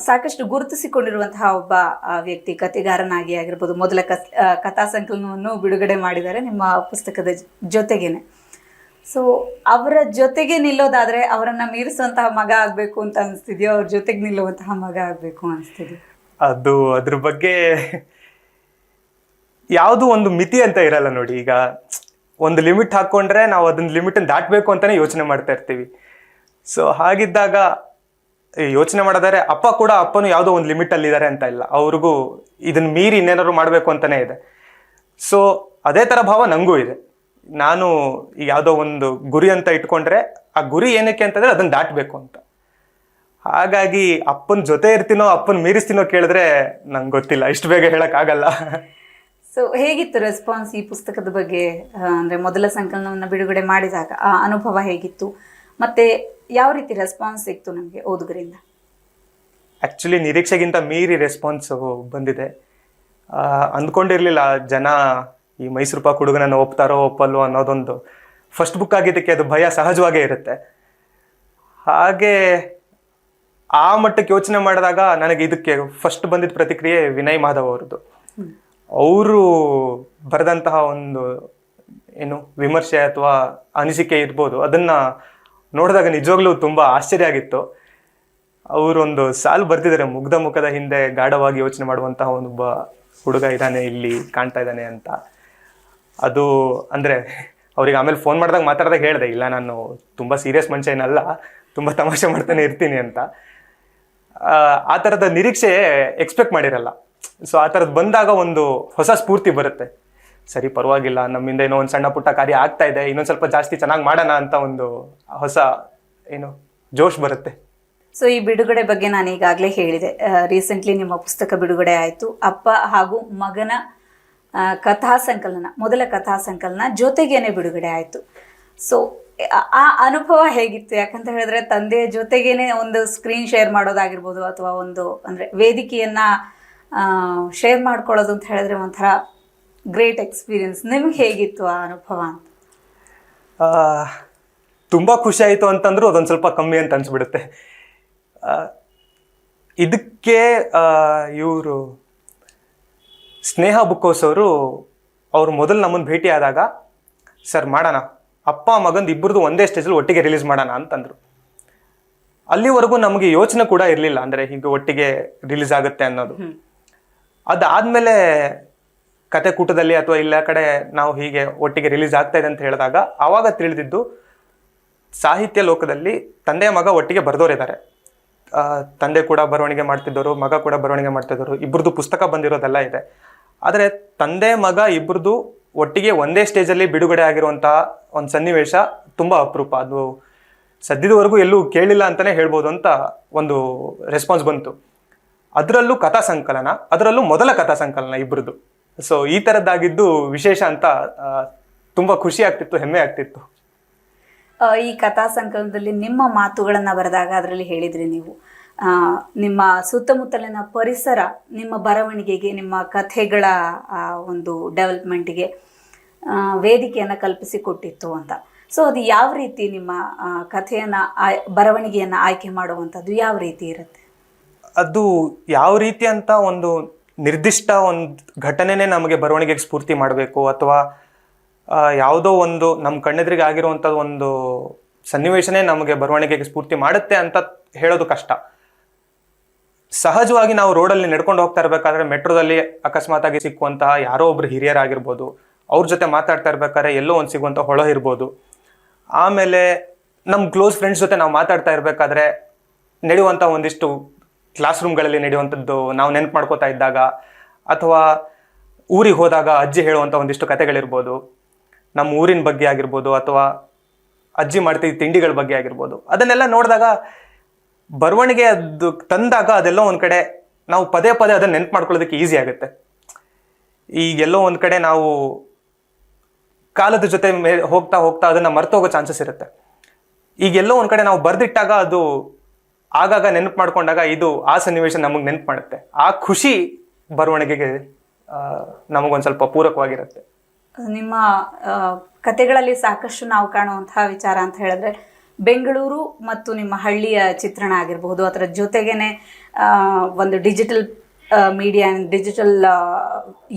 ಸಾಕಷ್ಟು ಗುರುತಿಸಿಕೊಂಡಿರುವಂತಹ ಒಬ್ಬ ವ್ಯಕ್ತಿ, ಕತೆಗಾರನಾಗಿ ಆಗಿರ್ಬೋದು. ಮೊದಲ ಕಥಾ ಸಂಕಲನವನ್ನು ಬಿಡುಗಡೆ ಮಾಡಿದ್ದಾರೆ ನಿಮ್ಮ ಪುಸ್ತಕದ ಜೊತೆಗೇನೆ. ಸೊ ಅವರ ಜೊತೆಗೆ ನಿಲ್ಲೋದಾದ್ರೆ ಅವರನ್ನ ಮೀರಿಸುವಂತಹ ಮಗ ಆಗ್ಬೇಕು ಅಂತ ಅನಿಸ್ತಿದ್ಯೋ, ಅವ್ರ ಜೊತೆಗೆ ನಿಲ್ಲುವಂತಹ ಮಗ ಆಗ್ಬೇಕು ಅನಿಸ್ತಿದ್ಯೋ? ಅದ್ರ ಬಗ್ಗೆ ಯಾವುದು ಒಂದು ಮಿತಿ ಅಂತ ಇರಲ್ಲ ನೋಡಿ. ಈಗ ಒಂದು ಲಿಮಿಟ್ ಹಾಕೊಂಡ್ರೆ ನಾವು ಅದನ್ನ ಲಿಮಿಟನ್ನು ದಾಟಬೇಕು ಅಂತಾನೆ ಯೋಚನೆ ಮಾಡ್ತಾ ಇರ್ತೀವಿ. ಸೊ ಹಾಗಿದ್ದಾಗ ಯೋಚನೆ ಮಾಡೋದಾದ್ರೆ ಅಪ್ಪ ಕೂಡ ಅಪ್ಪನು ಯಾವುದೋ ಒಂದು ಲಿಮಿಟ್ ಅಲ್ಲಿ ಇದ್ದಾರೆ ಅಂತ ಇಲ್ಲ, ಅವ್ರಿಗೂ ಇದನ್ನ ಮೀರಿ ಇನ್ನೇನಾದ್ರು ಮಾಡಬೇಕು ಅಂತಾನೆ ಇದೆ. ಸೊ ಅದೇ ತರ ಭಾವ ನಂಗೂ ಇದೆ. ನಾನು ಈಗ ಯಾವುದೋ ಒಂದು ಗುರಿ ಅಂತ ಇಟ್ಕೊಂಡ್ರೆ ಆ ಗುರಿ ಏನಕ್ಕೆ ಅಂತಂದ್ರೆ ಅದನ್ನ ದಾಟಬೇಕು ಅಂತ. ಹಾಗಾಗಿ ಅಪ್ಪನ ಜೊತೆ ಇರ್ತೀನೋ ಅಪ್ಪನ ಮೀರಿಸ್ತೀನೋ ಕೇಳಿದ್ರೆ ನಂಗೆ ಗೊತ್ತಿಲ್ಲ, ಇಷ್ಟು ಬೇಗ ಹೇಳಕ್ ಆಗಲ್ಲ. ಸೊ ಹೇಗಿತ್ತು ರೆಸ್ಪಾನ್ಸ್ ಈ ಪುಸ್ತಕದ ಬಗ್ಗೆ? ಅಂದ್ರೆ ಮೊದಲ ಸಂಕಲನವನ್ನು ಬಿಡುಗಡೆ ಮಾಡಿದಾಗ ಆ ಅನುಭವ ಹೇಗಿತ್ತು, ಮತ್ತೆ ಯಾವ ರೀತಿ ರೆಸ್ಪಾನ್ಸ್ ಸಿಕ್ತು ನಮಗೆ ಓದುಗರಿಂದ? ಆಕ್ಚುಲಿ ನಿರೀಕ್ಷೆಗಿಂತ ಮೀರಿ ರೆಸ್ಪಾನ್ಸ್ ಬಂದಿದೆ. ಅಂದ್ಕೊಂಡಿರ್ಲಿಲ್ಲ ಜನ ಈ ಮೈಸೂರು ಪಾಕ್ ಹುಡುಗನನ್ನು ಒಪ್ತಾರೋ ಒಪ್ಪಲ್ವೋ ಅನ್ನೋದೊಂದು. ಫಸ್ಟ್ ಬುಕ್ ಆಗಿದ್ದಕ್ಕೆ ಅದು ಭಯ ಸಹಜವಾಗೇ ಇರುತ್ತೆ. ಹಾಗೆ ಆ ಮಟ್ಟಕ್ಕೆ ಯೋಚನೆ ಮಾಡಿದಾಗ ನನಗೆ ಇದಕ್ಕೆ ಫಸ್ಟ್ ಬಂದಿದ್ದ ಪ್ರತಿಕ್ರಿಯೆ ವಿನಯ್ ಮಾಧವ್ ಅವ್ರದ್ದು. ಅವರು ಬರೆದಂತಹ ಒಂದು ಏನು ವಿಮರ್ಶೆ ಅಥವಾ ಅನಿಸಿಕೆ ಇರ್ಬೋದು, ಅದನ್ನ ನೋಡಿದಾಗ ನಿಜವಾಗ್ಲೂ ತುಂಬಾ ಆಶ್ಚರ್ಯ ಆಗಿತ್ತು. ಅವರೊಂದು ಸಾಲು ಬರ್ತಿದ್ದಾರೆ, ಮುಗ್ಧ ಮುಖದ ಹಿಂದೆ ಗಾಢವಾಗಿ ಯೋಚನೆ ಮಾಡುವಂತಹ ಒಬ್ಬ ಹುಡುಗ ಇದ್ದಾನೆ ಇಲ್ಲಿ ಕಾಣ್ತಾ ಇದ್ದಾನೆ ಅಂತ. ಅದು ಅಂದ್ರೆ ಅವ್ರಿಗೆ ಆಮೇಲೆ ಫೋನ್ ಮಾಡಿದಾಗ ಮಾತಾಡಿದಾಗ ಹೇಳಿದೆ, ಇಲ್ಲ ನಾನು ತುಂಬಾ ಸೀರಿಯಸ್ ಮನುಷ್ಯ ಏನಲ್ಲ, ತುಂಬಾ ತಮಾಷೆ ಮಾಡ್ತಾನೆ ಇರ್ತೀನಿ ಅಂತ. ಆ ಥರದ ನಿರೀಕ್ಷೆ ಎಕ್ಸ್ಪೆಕ್ಟ್ ಮಾಡಿರಲ್ಲ. ಸೊ ಆ ಥರದ್ದು ಬಂದಾಗ ಒಂದು ಹೊಸ ಸ್ಫೂರ್ತಿ ಬರುತ್ತೆ. ಸರಿ ಪರವಾಗಿಲ್ಲ, ನಮ್ಮಿಂದ ಏನೋ ಒಂದು ಸಣ್ಣ ಪುಟ್ಟ ಕಾರ್ಯ ಆಗ್ತಾ ಇದೆ, ಇನ್ನೊಂದು ಸ್ವಲ್ಪ ಜಾಸ್ತಿ ಚೆನ್ನಾಗಿ ಮಾಡೋಣ ಅಂತ ಒಂದು ಹೊಸ ಏನು ಜೋಶ್ ಬರುತ್ತೆ. ಸೊ ಈ ಬಿಡುಗಡೆ ಬಗ್ಗೆ ನಾನು ಈಗಾಗಲೇ ಹೇಳಿದೆ, ರೀಸೆಂಟ್ಲಿ ನಿಮ್ಮ ಪುಸ್ತಕ ಬಿಡುಗಡೆ ಆಯಿತು. ಅಪ್ಪ ಹಾಗೂ ಮಗನ ಕಥಾ ಸಂಕಲನ, ಮೊದಲ ಕಥಾ ಸಂಕಲನ ಜೊತೆಗೇನೆ ಬಿಡುಗಡೆ ಆಯಿತು. ಸೊ ಆ ಅನುಭವ ಹೇಗಿತ್ತು? ಯಾಕಂತ ಹೇಳಿದ್ರೆ ತಂದೆಯ ಜೊತೆಗೇನೆ ಒಂದು ಸ್ಕ್ರೀನ್ ಶೇರ್ ಮಾಡೋದಾಗಿರ್ಬೋದು, ಅಥವಾ ಒಂದು ಅಂದರೆ ವೇದಿಕೆಯನ್ನ ಶೇರ್ ಮಾಡ್ಕೊಳ್ಳೋದು ಅಂತ ಹೇಳಿದ್ರೆ ಒಂಥರ ಗ್ರೇಟ್ ಎಕ್ಸ್ಪೀರಿಯನ್ಸ್. ನಿಮ್ಗೆ ಹೇಗಿತ್ತು ಆ ಅನುಭವ ಅಂತ? ತುಂಬ ಖುಷಿ ಆಯಿತು ಅಂತಂದ್ರೂ ಅದೊಂದು ಸ್ವಲ್ಪ ಕಮ್ಮಿ ಅಂತ ಅನ್ಸ್ಬಿಡುತ್ತೆ. ಇದಕ್ಕೆ ಇವರು ಸ್ನೇಹ ಬುಕ್ ಹೌಸ್ ಅವರು ಮೊದಲು ನಮ್ಮನ್ನು ಭೇಟಿ ಆದಾಗ, ಸರ್ ಮಾಡೋಣ, ಅಪ್ಪ ಮಗಂದು ಇಬ್ಬರದು ಒಂದೇ ಸ್ಟೇಜಲ್ಲಿ ಒಟ್ಟಿಗೆ ರಿಲೀಸ್ ಮಾಡೋಣ ಅಂತಂದರು. ಅಲ್ಲಿವರೆಗೂ ನಮಗೆ ಯೋಚನೆ ಕೂಡ ಇರಲಿಲ್ಲ, ಅಂದರೆ ಹೀಗೆ ಒಟ್ಟಿಗೆ ರಿಲೀಸ್ ಆಗುತ್ತೆ ಅನ್ನೋದು. ಅದಾದಮೇಲೆ ಕತೆ ಕೂಟದಲ್ಲಿ ಅಥವಾ ಇಲ್ಲ ಕಡೆ ನಾವು ಹೀಗೆ ಒಟ್ಟಿಗೆ ರಿಲೀಸ್ ಆಗ್ತಾ ಇದೆ ಅಂತ ಹೇಳಿದಾಗ ಆವಾಗ ತಿಳಿದಿದ್ದು, ಸಾಹಿತ್ಯ ಲೋಕದಲ್ಲಿ ತಂದೆ ಮಗ ಒಟ್ಟಿಗೆ ಬರೆದೋರಿದ್ದಾರೆ. ತಂದೆ ಕೂಡ ಬರವಣಿಗೆ ಮಾಡ್ತಿದ್ದವರು, ಮಗ ಕೂಡ ಬರವಣಿಗೆ ಮಾಡ್ತಿದ್ದವರು, ಇಬ್ಬರದು ಪುಸ್ತಕ ಬಂದಿರೋದೆಲ್ಲ ಇದೆ. ಆದರೆ ತಂದೆ ಮಗ ಇಬ್ಬರದು ಒಟ್ಟಿಗೆ ಒಂದೇ ಸ್ಟೇಜಲ್ಲಿ ಬಿಡುಗಡೆ ಆಗಿರುವಂತಹ ಒಂದು ಸನ್ನಿವೇಶ ತುಂಬ ಅಪರೂಪ. ಅದು ಸದ್ಯದವರೆಗೂ ಎಲ್ಲೂ ಕೇಳಿಲ್ಲ ಅಂತಲೇ ಹೇಳ್ಬೋದು ಅಂತ ಒಂದು ರೆಸ್ಪಾನ್ಸ್ ಬಂತು. ಅದರಲ್ಲೂ ಕಥಾ ಸಂಕಲನ, ಅದರಲ್ಲೂ ಮೊದಲ ಕಥಾ ಸಂಕಲನ ಇಬ್ಬರದು. ಸೊ ಈ ಥರದ್ದಾಗಿದ್ದು ವಿಶೇಷ ಅಂತ ತುಂಬ ಖುಷಿ ಆಗ್ತಿತ್ತು, ಹೆಮ್ಮೆ ಆಗ್ತಿತ್ತು. ಈ ಕಥಾ ಸಂಕಲನದಲ್ಲಿ ನಿಮ್ಮ ಮಾತುಗಳನ್ನು ಬರೆದಾಗ ಅದರಲ್ಲಿ ಹೇಳಿದ್ರಿ ನೀವು, ನಿಮ್ಮ ಸುತ್ತಮುತ್ತಲಿನ ಪರಿಸರ ನಿಮ್ಮ ಬರವಣಿಗೆಗೆ, ನಿಮ್ಮ ಕಥೆಗಳ ಒಂದು ಡೆವಲಪ್ಮೆಂಟ್ಗೆ ವೇದಿಕೆಯನ್ನು ಕಲ್ಪಿಸಿಕೊಟ್ಟಿತ್ತು ಅಂತ. ಸೊ ಅದು ಯಾವ ರೀತಿ ನಿಮ್ಮ ಕಥೆಯನ್ನು ಬರವಣಿಗೆಯನ್ನು ಆಯ್ಕೆ ಮಾಡುವಂಥದ್ದು ಯಾವ ರೀತಿ ಇರುತ್ತೆ? ಅದು ಯಾವ ರೀತಿ ಅಂತ ಒಂದು ನಿರ್ದಿಷ್ಟ ಒಂದು ಘಟನೆನೇ ನಮಗೆ ಬರವಣಿಗೆಗೆ ಸ್ಫೂರ್ತಿ ಮಾಡಬೇಕು ಅಥವಾ ಯಾವುದೋ ಒಂದು ನಮ್ಮ ಕಣ್ಣೆದುರಿಗೆ ಆಗಿರುವಂಥದ್ದು ಒಂದು ಸನ್ನಿವೇಶನೇ ನಮಗೆ ಬರವಣಿಗೆಗೆ ಸ್ಫೂರ್ತಿ ಮಾಡುತ್ತೆ ಅಂತ ಹೇಳೋದು ಕಷ್ಟ. ಸಹಜವಾಗಿ ನಾವು ರೋಡಲ್ಲಿ ನಡ್ಕೊಂಡು ಹೋಗ್ತಾ ಇರ್ಬೇಕಾದ್ರೆ ಮೆಟ್ರೋದಲ್ಲಿ ಅಕಸ್ಮಾತ್ ಆಗಿ ಸಿಕ್ಕುವಂತಹ ಯಾರೋ ಒಬ್ರು ಹಿರಿಯರಾಗಿರ್ಬೋದು, ಅವ್ರ ಜೊತೆ ಮಾತಾಡ್ತಾ ಇರ್ಬೇಕಾದ್ರೆ ಎಲ್ಲೋ ಒಂದು ಸಿಗುವಂಥ ಹೊಳ ಇರ್ಬೋದು. ಆಮೇಲೆ ನಮ್ಮ ಕ್ಲೋಸ್ ಫ್ರೆಂಡ್ಸ್ ಜೊತೆ ನಾವು ಮಾತಾಡ್ತಾ ಇರಬೇಕಾದ್ರೆ ನಡೆಯುವಂಥ ಒಂದಿಷ್ಟು ಕ್ಲಾಸ್ ರೂಮ್ಗಳಲ್ಲಿ ನಡೆಯುವಂಥದ್ದು ನಾವು ನೆನಪು ಮಾಡ್ಕೋತಾ ಇದ್ದಾಗ, ಅಥವಾ ಊರಿಗೆ ಹೋದಾಗ ಅಜ್ಜಿ ಹೇಳುವಂಥ ಒಂದಿಷ್ಟು ಕಥೆಗಳಿರ್ಬೋದು, ನಮ್ಮ ಊರಿನ ಬಗ್ಗೆ ಆಗಿರ್ಬೋದು, ಅಥವಾ ಅಜ್ಜಿ ಮಾಡ್ತಿದ್ದ ತಿಂಡಿಗಳ ಬಗ್ಗೆ ಆಗಿರ್ಬೋದು, ಅದನ್ನೆಲ್ಲ ನೋಡಿದಾಗ ಬರವಣಿಗೆ ಅದು ತಂದಾಗ ಅದೆಲ್ಲೋ ಒಂದು ಕಡೆ ನಾವು ಪದೇ ಪದೇ ಅದನ್ನು ನೆನಪು ಮಾಡ್ಕೊಳ್ಳೋದಕ್ಕೆ ಈಸಿ ಆಗುತ್ತೆ. ಈಗೆಲ್ಲೋ ಒಂದು ಕಡೆ ನಾವು ಕಾಲದ ಜೊತೆ ಹೋಗ್ತಾ ಹೋಗ್ತಾ ಅದನ್ನು ಮರ್ತೋಗೋ ಚಾನ್ಸಸ್ ಇರುತ್ತೆ. ಈಗೆಲ್ಲೋ ಒಂದು ಕಡೆ ನಾವು ಬರೆದಿಟ್ಟಾಗ ಅದು ಆಗಾಗ ನೆನಪು ಮಾಡ್ಕೊಂಡಾಗ ಇದು ಆ ಸನ್ನಿವೇಶ ನಮಗೆ ನೆನಪು ಮಾಡುತ್ತೆ. ಆ ಖುಷಿ ಬರವಣಿಗೆಗೆ ನಮಗೊಂದು ಸ್ವಲ್ಪ ಪೂರಕವಾಗಿರುತ್ತೆ. ನಿಮ್ಮ ಕತೆಗಳಲ್ಲಿ ಸಾಕಷ್ಟು ನಾವು ಕಾಣುವಂತಹ ವಿಚಾರ ಅಂತ ಹೇಳಿದ್ರೆ ಬೆಂಗಳೂರು ಮತ್ತು ನಿಮ್ಮ ಹಳ್ಳಿಯ ಚಿತ್ರಣ ಆಗಿರಬಹುದು, ಅದರ ಜೊತೆಗೇನೆ ಒಂದು ಡಿಜಿಟಲ್ ಮೀಡಿಯಾ, ಡಿಜಿಟಲ್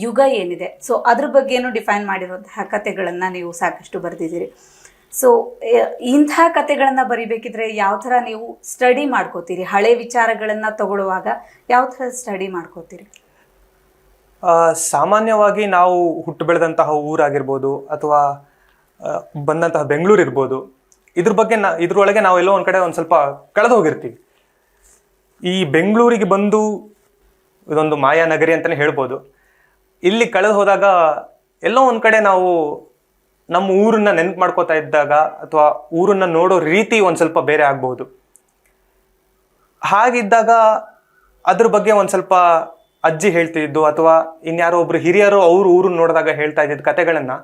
ಯುಗ ಏನಿದೆ, ಸೊ ಅದ್ರ ಬಗ್ಗೆನೂ ಡಿಫೈನ್ ಮಾಡಿರುವಂತಹ ಕತೆಗಳನ್ನು ನೀವು ಸಾಕಷ್ಟು ಬರೆದಿದ್ದೀರಿ. ಸೊ ಇಂಥ ಕತೆಗಳನ್ನು ಬರಿಬೇಕಿದ್ರೆ ಯಾವ ಥರ ನೀವು ಸ್ಟಡಿ ಮಾಡ್ಕೋತೀರಿ? ಹಳೆ ವಿಚಾರಗಳನ್ನು ತಗೊಳ್ಳುವಾಗ ಯಾವ ಥರ ಸ್ಟಡಿ ಮಾಡ್ಕೋತೀರಿ? ಸಾಮಾನ್ಯವಾಗಿ ನಾವು ಹುಟ್ಟು ಬೆಳೆದಂತಹ ಊರಾಗಿರ್ಬೋದು ಅಥವಾ ಬಂದಂತಹ ಬೆಂಗಳೂರು ಇರ್ಬೋದು, ಇದ್ರ ಬಗ್ಗೆ ಇದ್ರೊಳಗೆ ನಾವೆಲ್ಲೋ ಒಂದು ಕಡೆ ಒಂದು ಸ್ವಲ್ಪ ಕಳೆದು ಹೋಗಿರ್ತೀವಿ. ಈ ಬೆಂಗಳೂರಿಗೆ ಬಂದು ಇದೊಂದು ಮಾಯಾನಗರಿ ಅಂತಲೇ ಹೇಳ್ಬೋದು. ಇಲ್ಲಿ ಕಳೆದು ಹೋದಾಗ ಎಲ್ಲೋ ಒಂದು ಕಡೆ ನಾವು ನಮ್ಮ ಊರನ್ನ ನೆನಪು ಮಾಡ್ಕೋತಾ ಇದ್ದಾಗ ಅಥವಾ ಊರನ್ನ ನೋಡೋ ರೀತಿ ಒಂದು ಸ್ವಲ್ಪ ಬೇರೆ ಆಗ್ಬೋದು. ಹಾಗಿದ್ದಾಗ ಅದ್ರ ಬಗ್ಗೆ ಒಂದು ಸ್ವಲ್ಪ ಅಜ್ಜಿ ಹೇಳ್ತಿದ್ದು ಅಥವಾ ಇನ್ಯಾರೋ ಒಬ್ರು ಹಿರಿಯರು ಅವರು ಊರನ್ನ ನೋಡಿದಾಗ ಹೇಳ್ತಾ ಇದ್ದಿದ್ದ ಕತೆಗಳನ್ನು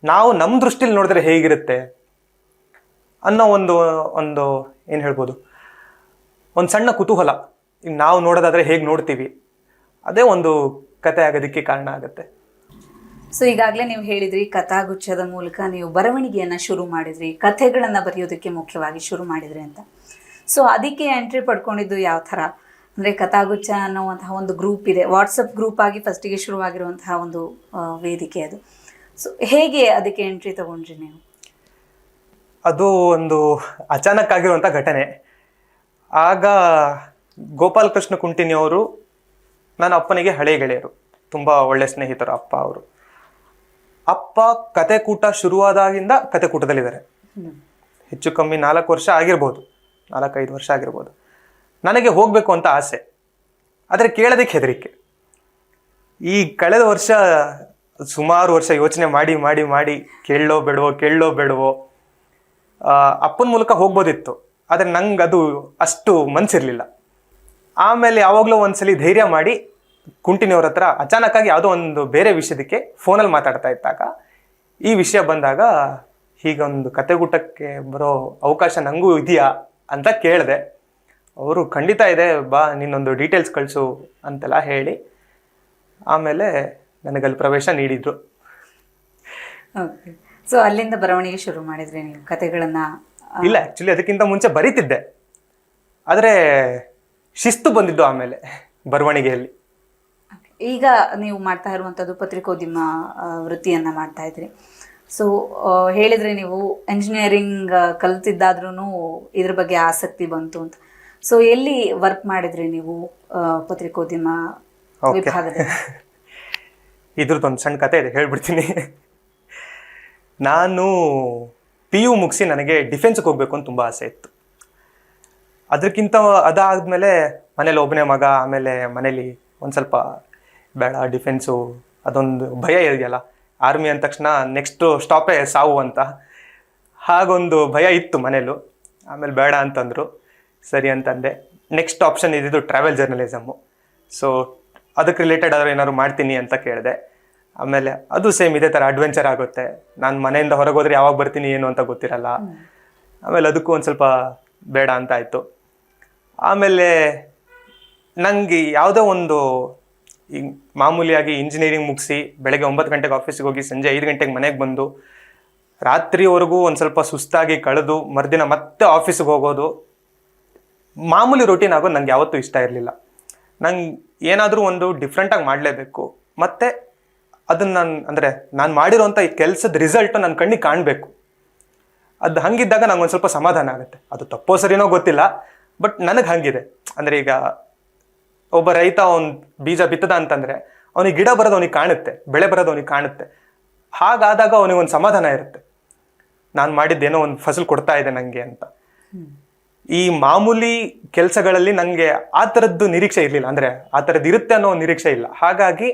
ನಾವು ನಮ್ಮ ದೃಷ್ಟಿಲಿ ನೋಡಿದ್ರೆ ಹೇಗಿರುತ್ತೆ ಅನ್ನೋ ಒಂದು ಏನು ಹೇಳ್ಬೋದು, ಒಂದು ಸಣ್ಣ ಕುತೂಹಲ. ಈಗ ನಾವು ನೋಡೋದಾದ್ರೆ ಹೇಗೆ ನೋಡ್ತೀವಿ, ಅದೇ ಒಂದು ಕತೆ ಆಗೋದಕ್ಕೆ ಕಾರಣ ಆಗುತ್ತೆ. ಸೊ ಈಗಾಗಲೇ ನೀವು ಹೇಳಿದ್ರಿ ಕಥಾಗುಚ್ಛದ ಮೂಲಕ ನೀವು ಬರವಣಿಗೆಯನ್ನು ಶುರು ಮಾಡಿದ್ರಿ, ಕಥೆಗಳನ್ನು ಬರೆಯೋದಕ್ಕೆ ಮುಖ್ಯವಾಗಿ ಶುರು ಮಾಡಿದ್ರಿ ಅಂತ. ಸೊ ಅದಕ್ಕೆ ಎಂಟ್ರಿ ಪಡ್ಕೊಂಡಿದ್ದು ಯಾವ ಥರ ಅಂದರೆ ಕಥಾಗುಚ್ಛ ಅನ್ನುವಂತಹ ಒಂದು ಗ್ರೂಪ್ ಇದೆ, ವಾಟ್ಸಪ್ ಗ್ರೂಪ್ ಆಗಿ ಫಸ್ಟಿಗೆ ಶುರುವಾಗಿರುವಂತಹ ಒಂದು ವೇದಿಕೆ ಅದು. ಸೊ ಹೇಗೆ ಅದಕ್ಕೆ ಎಂಟ್ರಿ ತಗೊಂಡ್ರಿ ನೀವು? ಅದು ಒಂದು ಅಚಾನಕ್ ಆಗಿರುವಂಥ ಘಟನೆ. ಆಗ ಗೋಪಾಲಕೃಷ್ಣ ಕುಂಟಿನಿ ಅವರು ನನ್ನ ಅಪ್ಪನಿಗೆ ಹಳೆ ಗೆಳೆಯರು, ತುಂಬ ಒಳ್ಳೆ ಸ್ನೇಹಿತರು ಅಪ್ಪ ಅವರು. ಅಪ್ಪ ಕತೆ ಕೂಟ ಶುರುವಾದಾಗಿಂದ ಕತೆ ಕೂಟದಲ್ಲಿದ್ದಾರೆ. ಹೆಚ್ಚು ಕಮ್ಮಿ 4 ವರ್ಷ ಆಗಿರ್ಬೋದು, 4-5 ವರ್ಷ ಆಗಿರ್ಬೋದು. ನನಗೆ ಹೋಗಬೇಕು ಅಂತ ಆಸೆ, ಆದರೆ ಕೇಳೋದಕ್ಕೆ ಹೆದರಿಕೆ. ಈ ಕಳೆದ ವರ್ಷ ಸುಮಾರು ವರ್ಷ ಯೋಚನೆ ಮಾಡಿ ಮಾಡಿ ಮಾಡಿ ಕೇಳೋ ಬೇಡವೋ ಅಪ್ಪನ ಮೂಲಕ ಹೋಗ್ಬೋದಿತ್ತು, ಆದರೆ ನಂಗೆ ಅದು ಅಷ್ಟು ಮನಸ್ಸಿರಲಿಲ್ಲ. ಆಮೇಲೆ ಯಾವಾಗಲೂ ಒಂದ್ಸಲಿ ಧೈರ್ಯ ಮಾಡಿ ಕುಂಟಿನಿಯವ್ರ ಹತ್ರ ಅಚಾನಕ್ಕಾಗಿ ಯಾವುದೋ ಒಂದು ಬೇರೆ ವಿಷಯದಕ್ಕೆ ಫೋನಲ್ಲಿ ಮಾತಾಡ್ತಾ ಇದ್ದಾಗ ಈ ವಿಷಯ ಬಂದಾಗ ಹೀಗೊಂದು ಕತೆಗೂಟಕ್ಕೆ ಬರೋ ಅವಕಾಶ ನನಗೂ ಇದೆಯಾ ಅಂತ ಕೇಳಿದೆ. ಅವರು ಖಂಡಿತ ಇದೆ, ಬಾ ನೀನೊಂದು ಡೀಟೇಲ್ಸ್ ಕಳಿಸು ಅಂತೆಲ್ಲ ಹೇಳಿ ಆಮೇಲೆ ನನಗಲ್ಲಿ ಪ್ರವೇಶ ನೀಡಿದ್ರು. ಓಕೆ. ಸೊ ಅಲ್ಲಿಂದ ಬರವಣಿಗೆ ಶುರು ಮಾಡಿದ್ರಿ ನೀವು ಕತೆಗಳನ್ನು? ಇಲ್ಲ, ಆ್ಯಕ್ಚುಲಿ ಅದಕ್ಕಿಂತ ಮುಂಚೆ ಬರೀತಿದ್ದೆ, ಆದರೆ ಶಿಸ್ತು ಬಂದಿದ್ದು ಆಮೇಲೆ ಬರವಣಿಗೆಯಲ್ಲಿ. ಈಗ ನೀವು ಮಾಡ್ತಾ ಇರುವಂಥದ್ದು ಪತ್ರಿಕೋದ್ಯಮ ವೃತ್ತಿಯನ್ನು ಮಾಡ್ತಾ ಇದ್ರಿ. ಸೊ ಹೇಳಿದರೆ ನೀವು ಎಂಜಿನಿಯರಿಂಗ್ ಕಲಿತಿದ್ದಾದ್ರೂ ಇದ್ರ ಬಗ್ಗೆ ಆಸಕ್ತಿ ಬಂತು ಅಂತ. ಸೊ ಎಲ್ಲಿ ವರ್ಕ್ ಮಾಡಿದ್ರಿ ನೀವು ಪತ್ರಿಕೋದ್ಯಮ ವಿಭಾಗದಲ್ಲಿ? ಇದ್ರದ್ದೊಂದು ಸಣ್ಣ ಕತೆ ಇದೆ, ಹೇಳ್ಬಿಡ್ತೀನಿ. ನಾನು PU ಮುಗಿಸಿ ನನಗೆ ಡಿಫೆನ್ಸ್ಗೆ ಹೋಗ್ಬೇಕು ಅಂತ ತುಂಬ ಆಸೆ ಇತ್ತು. ಅದಕ್ಕಿಂತ ಅದಾದಮೇಲೆ ಮನೇಲಿ ಒಬ್ಬನೇ ಮಗ, ಆಮೇಲೆ ಮನೇಲಿ ಒಂದು ಸ್ವಲ್ಪ ಬೇಡ ಡಿಫೆನ್ಸು, ಅದೊಂದು ಭಯ ಇದೆಯಲ್ಲ, ಆರ್ಮಿ ಅಂದ ತಕ್ಷಣ ನೆಕ್ಸ್ಟು ಸ್ಟಾಪೇ ಸಾವು ಅಂತ, ಹಾಗೊಂದು ಭಯ ಇತ್ತು ಮನೇಲೂ. ಆಮೇಲೆ ಬೇಡ ಅಂತಂದರು, ಸರಿ ಅಂತಂದೆ. ನೆಕ್ಸ್ಟ್ ಆಪ್ಷನ್ ಇದ್ದಿದ್ದು ಟ್ರಾವೆಲ್ ಜರ್ನಲಿಸಮ್ಮು. ಸೊ ಅದಕ್ಕೆ ರಿಲೇಟೆಡ್ ಆದರೂ ಏನಾದ್ರು ಮಾಡ್ತೀನಿ ಅಂತ ಕೇಳಿದೆ. ಆಮೇಲೆ ಅದು ಸೇಮ್ ಇದೇ ಥರ ಅಡ್ವೆಂಚರ್ ಆಗುತ್ತೆ, ನಾನು ಮನೆಯಿಂದ ಹೊರಗೆ ಹೋದ್ರೆ ಯಾವಾಗ ಬರ್ತೀನಿ ಏನು ಅಂತ ಗೊತ್ತಿರಲ್ಲ. ಆಮೇಲೆ ಅದಕ್ಕೂ ಒಂದು ಸ್ವಲ್ಪ ಬೇಡ ಅಂತ ಆಯಿತು. ಆಮೇಲೆ ನನಗೆ ಯಾವುದೋ ಒಂದು ಮಾಮೂಲಿಯಾಗಿ ಇಂಜಿನಿಯರಿಂಗ್ ಮುಗಿಸಿ ಬೆಳಗ್ಗೆ 9 ಗಂಟೆಗೆ ಆಫೀಸಿಗೆ ಹೋಗಿ ಸಂಜೆ 5 ಗಂಟೆಗೆ ಮನೆಗೆ ಬಂದು ರಾತ್ರಿವರೆಗೂ ಒಂದು ಸ್ವಲ್ಪ ಸುಸ್ತಾಗಿ ಕಳೆದು ಮರುದಿನ ಮತ್ತೆ ಆಫೀಸಿಗೆ ಹೋಗೋದು, ಮಾಮೂಲಿ ರೂಟೀನ್ ಆಗೋದು ನಂಗೆ ಯಾವತ್ತೂ ಇಷ್ಟ ಇರಲಿಲ್ಲ. ನಂಗೆ ಏನಾದರೂ ಒಂದು ಡಿಫ್ರೆಂಟಾಗಿ ಮಾಡಲೇಬೇಕು, ಮತ್ತು ಅದನ್ನ ನಾನು ಮಾಡಿರೋಂಥ ಈ ಕೆಲಸದ ರಿಸಲ್ಟ್ ನನ್ನ ಕಣ್ಣಿಗೆ ಕಾಣಬೇಕು. ಅದು ಹಂಗಿದ್ದಾಗ ನಂಗೆ ಒಂದು ಸ್ವಲ್ಪ ಸಮಾಧಾನ ಆಗುತ್ತೆ. ಅದು ತಪ್ಪೋ ಸರಿನೋ ಗೊತ್ತಿಲ್ಲ, ಬಟ್ ನನಗೆ ಹಂಗಿದೆ. ಅಂದರೆ ಈಗ ಒಬ್ಬ ರೈತ ಅವ್ನು ಬೀಜ ಬಿತ್ತದ ಅಂತಂದರೆ ಅವನಿಗೆ ಗಿಡ ಬರೋದು ಅವನಿಗೆ ಕಾಣುತ್ತೆ, ಬೆಳೆ ಬರೋದು ಅವನಿಗೆ ಕಾಣುತ್ತೆ. ಹಾಗಾದಾಗ ಅವನಿಗೆ ಒಂದು ಸಮಾಧಾನ ಇರುತ್ತೆ, ನಾನು ಮಾಡಿದ್ದೇನೋ ಒಂದು ಫಸಲು ಕೊಡ್ತಾ ಇದೆ ನನಗೆ ಅಂತ. ಈ ಮಾಮೂಲಿ ಕೆಲಸಗಳಲ್ಲಿ ನನಗೆ ಆ ಥರದ್ದು ನಿರೀಕ್ಷೆ ಇರಲಿಲ್ಲ, ಅಂದರೆ ಆ ಥರದ್ದು ಇರುತ್ತೆ ಅನ್ನೋ ಒಂದು ನಿರೀಕ್ಷೆ ಇಲ್ಲ. ಹಾಗಾಗಿ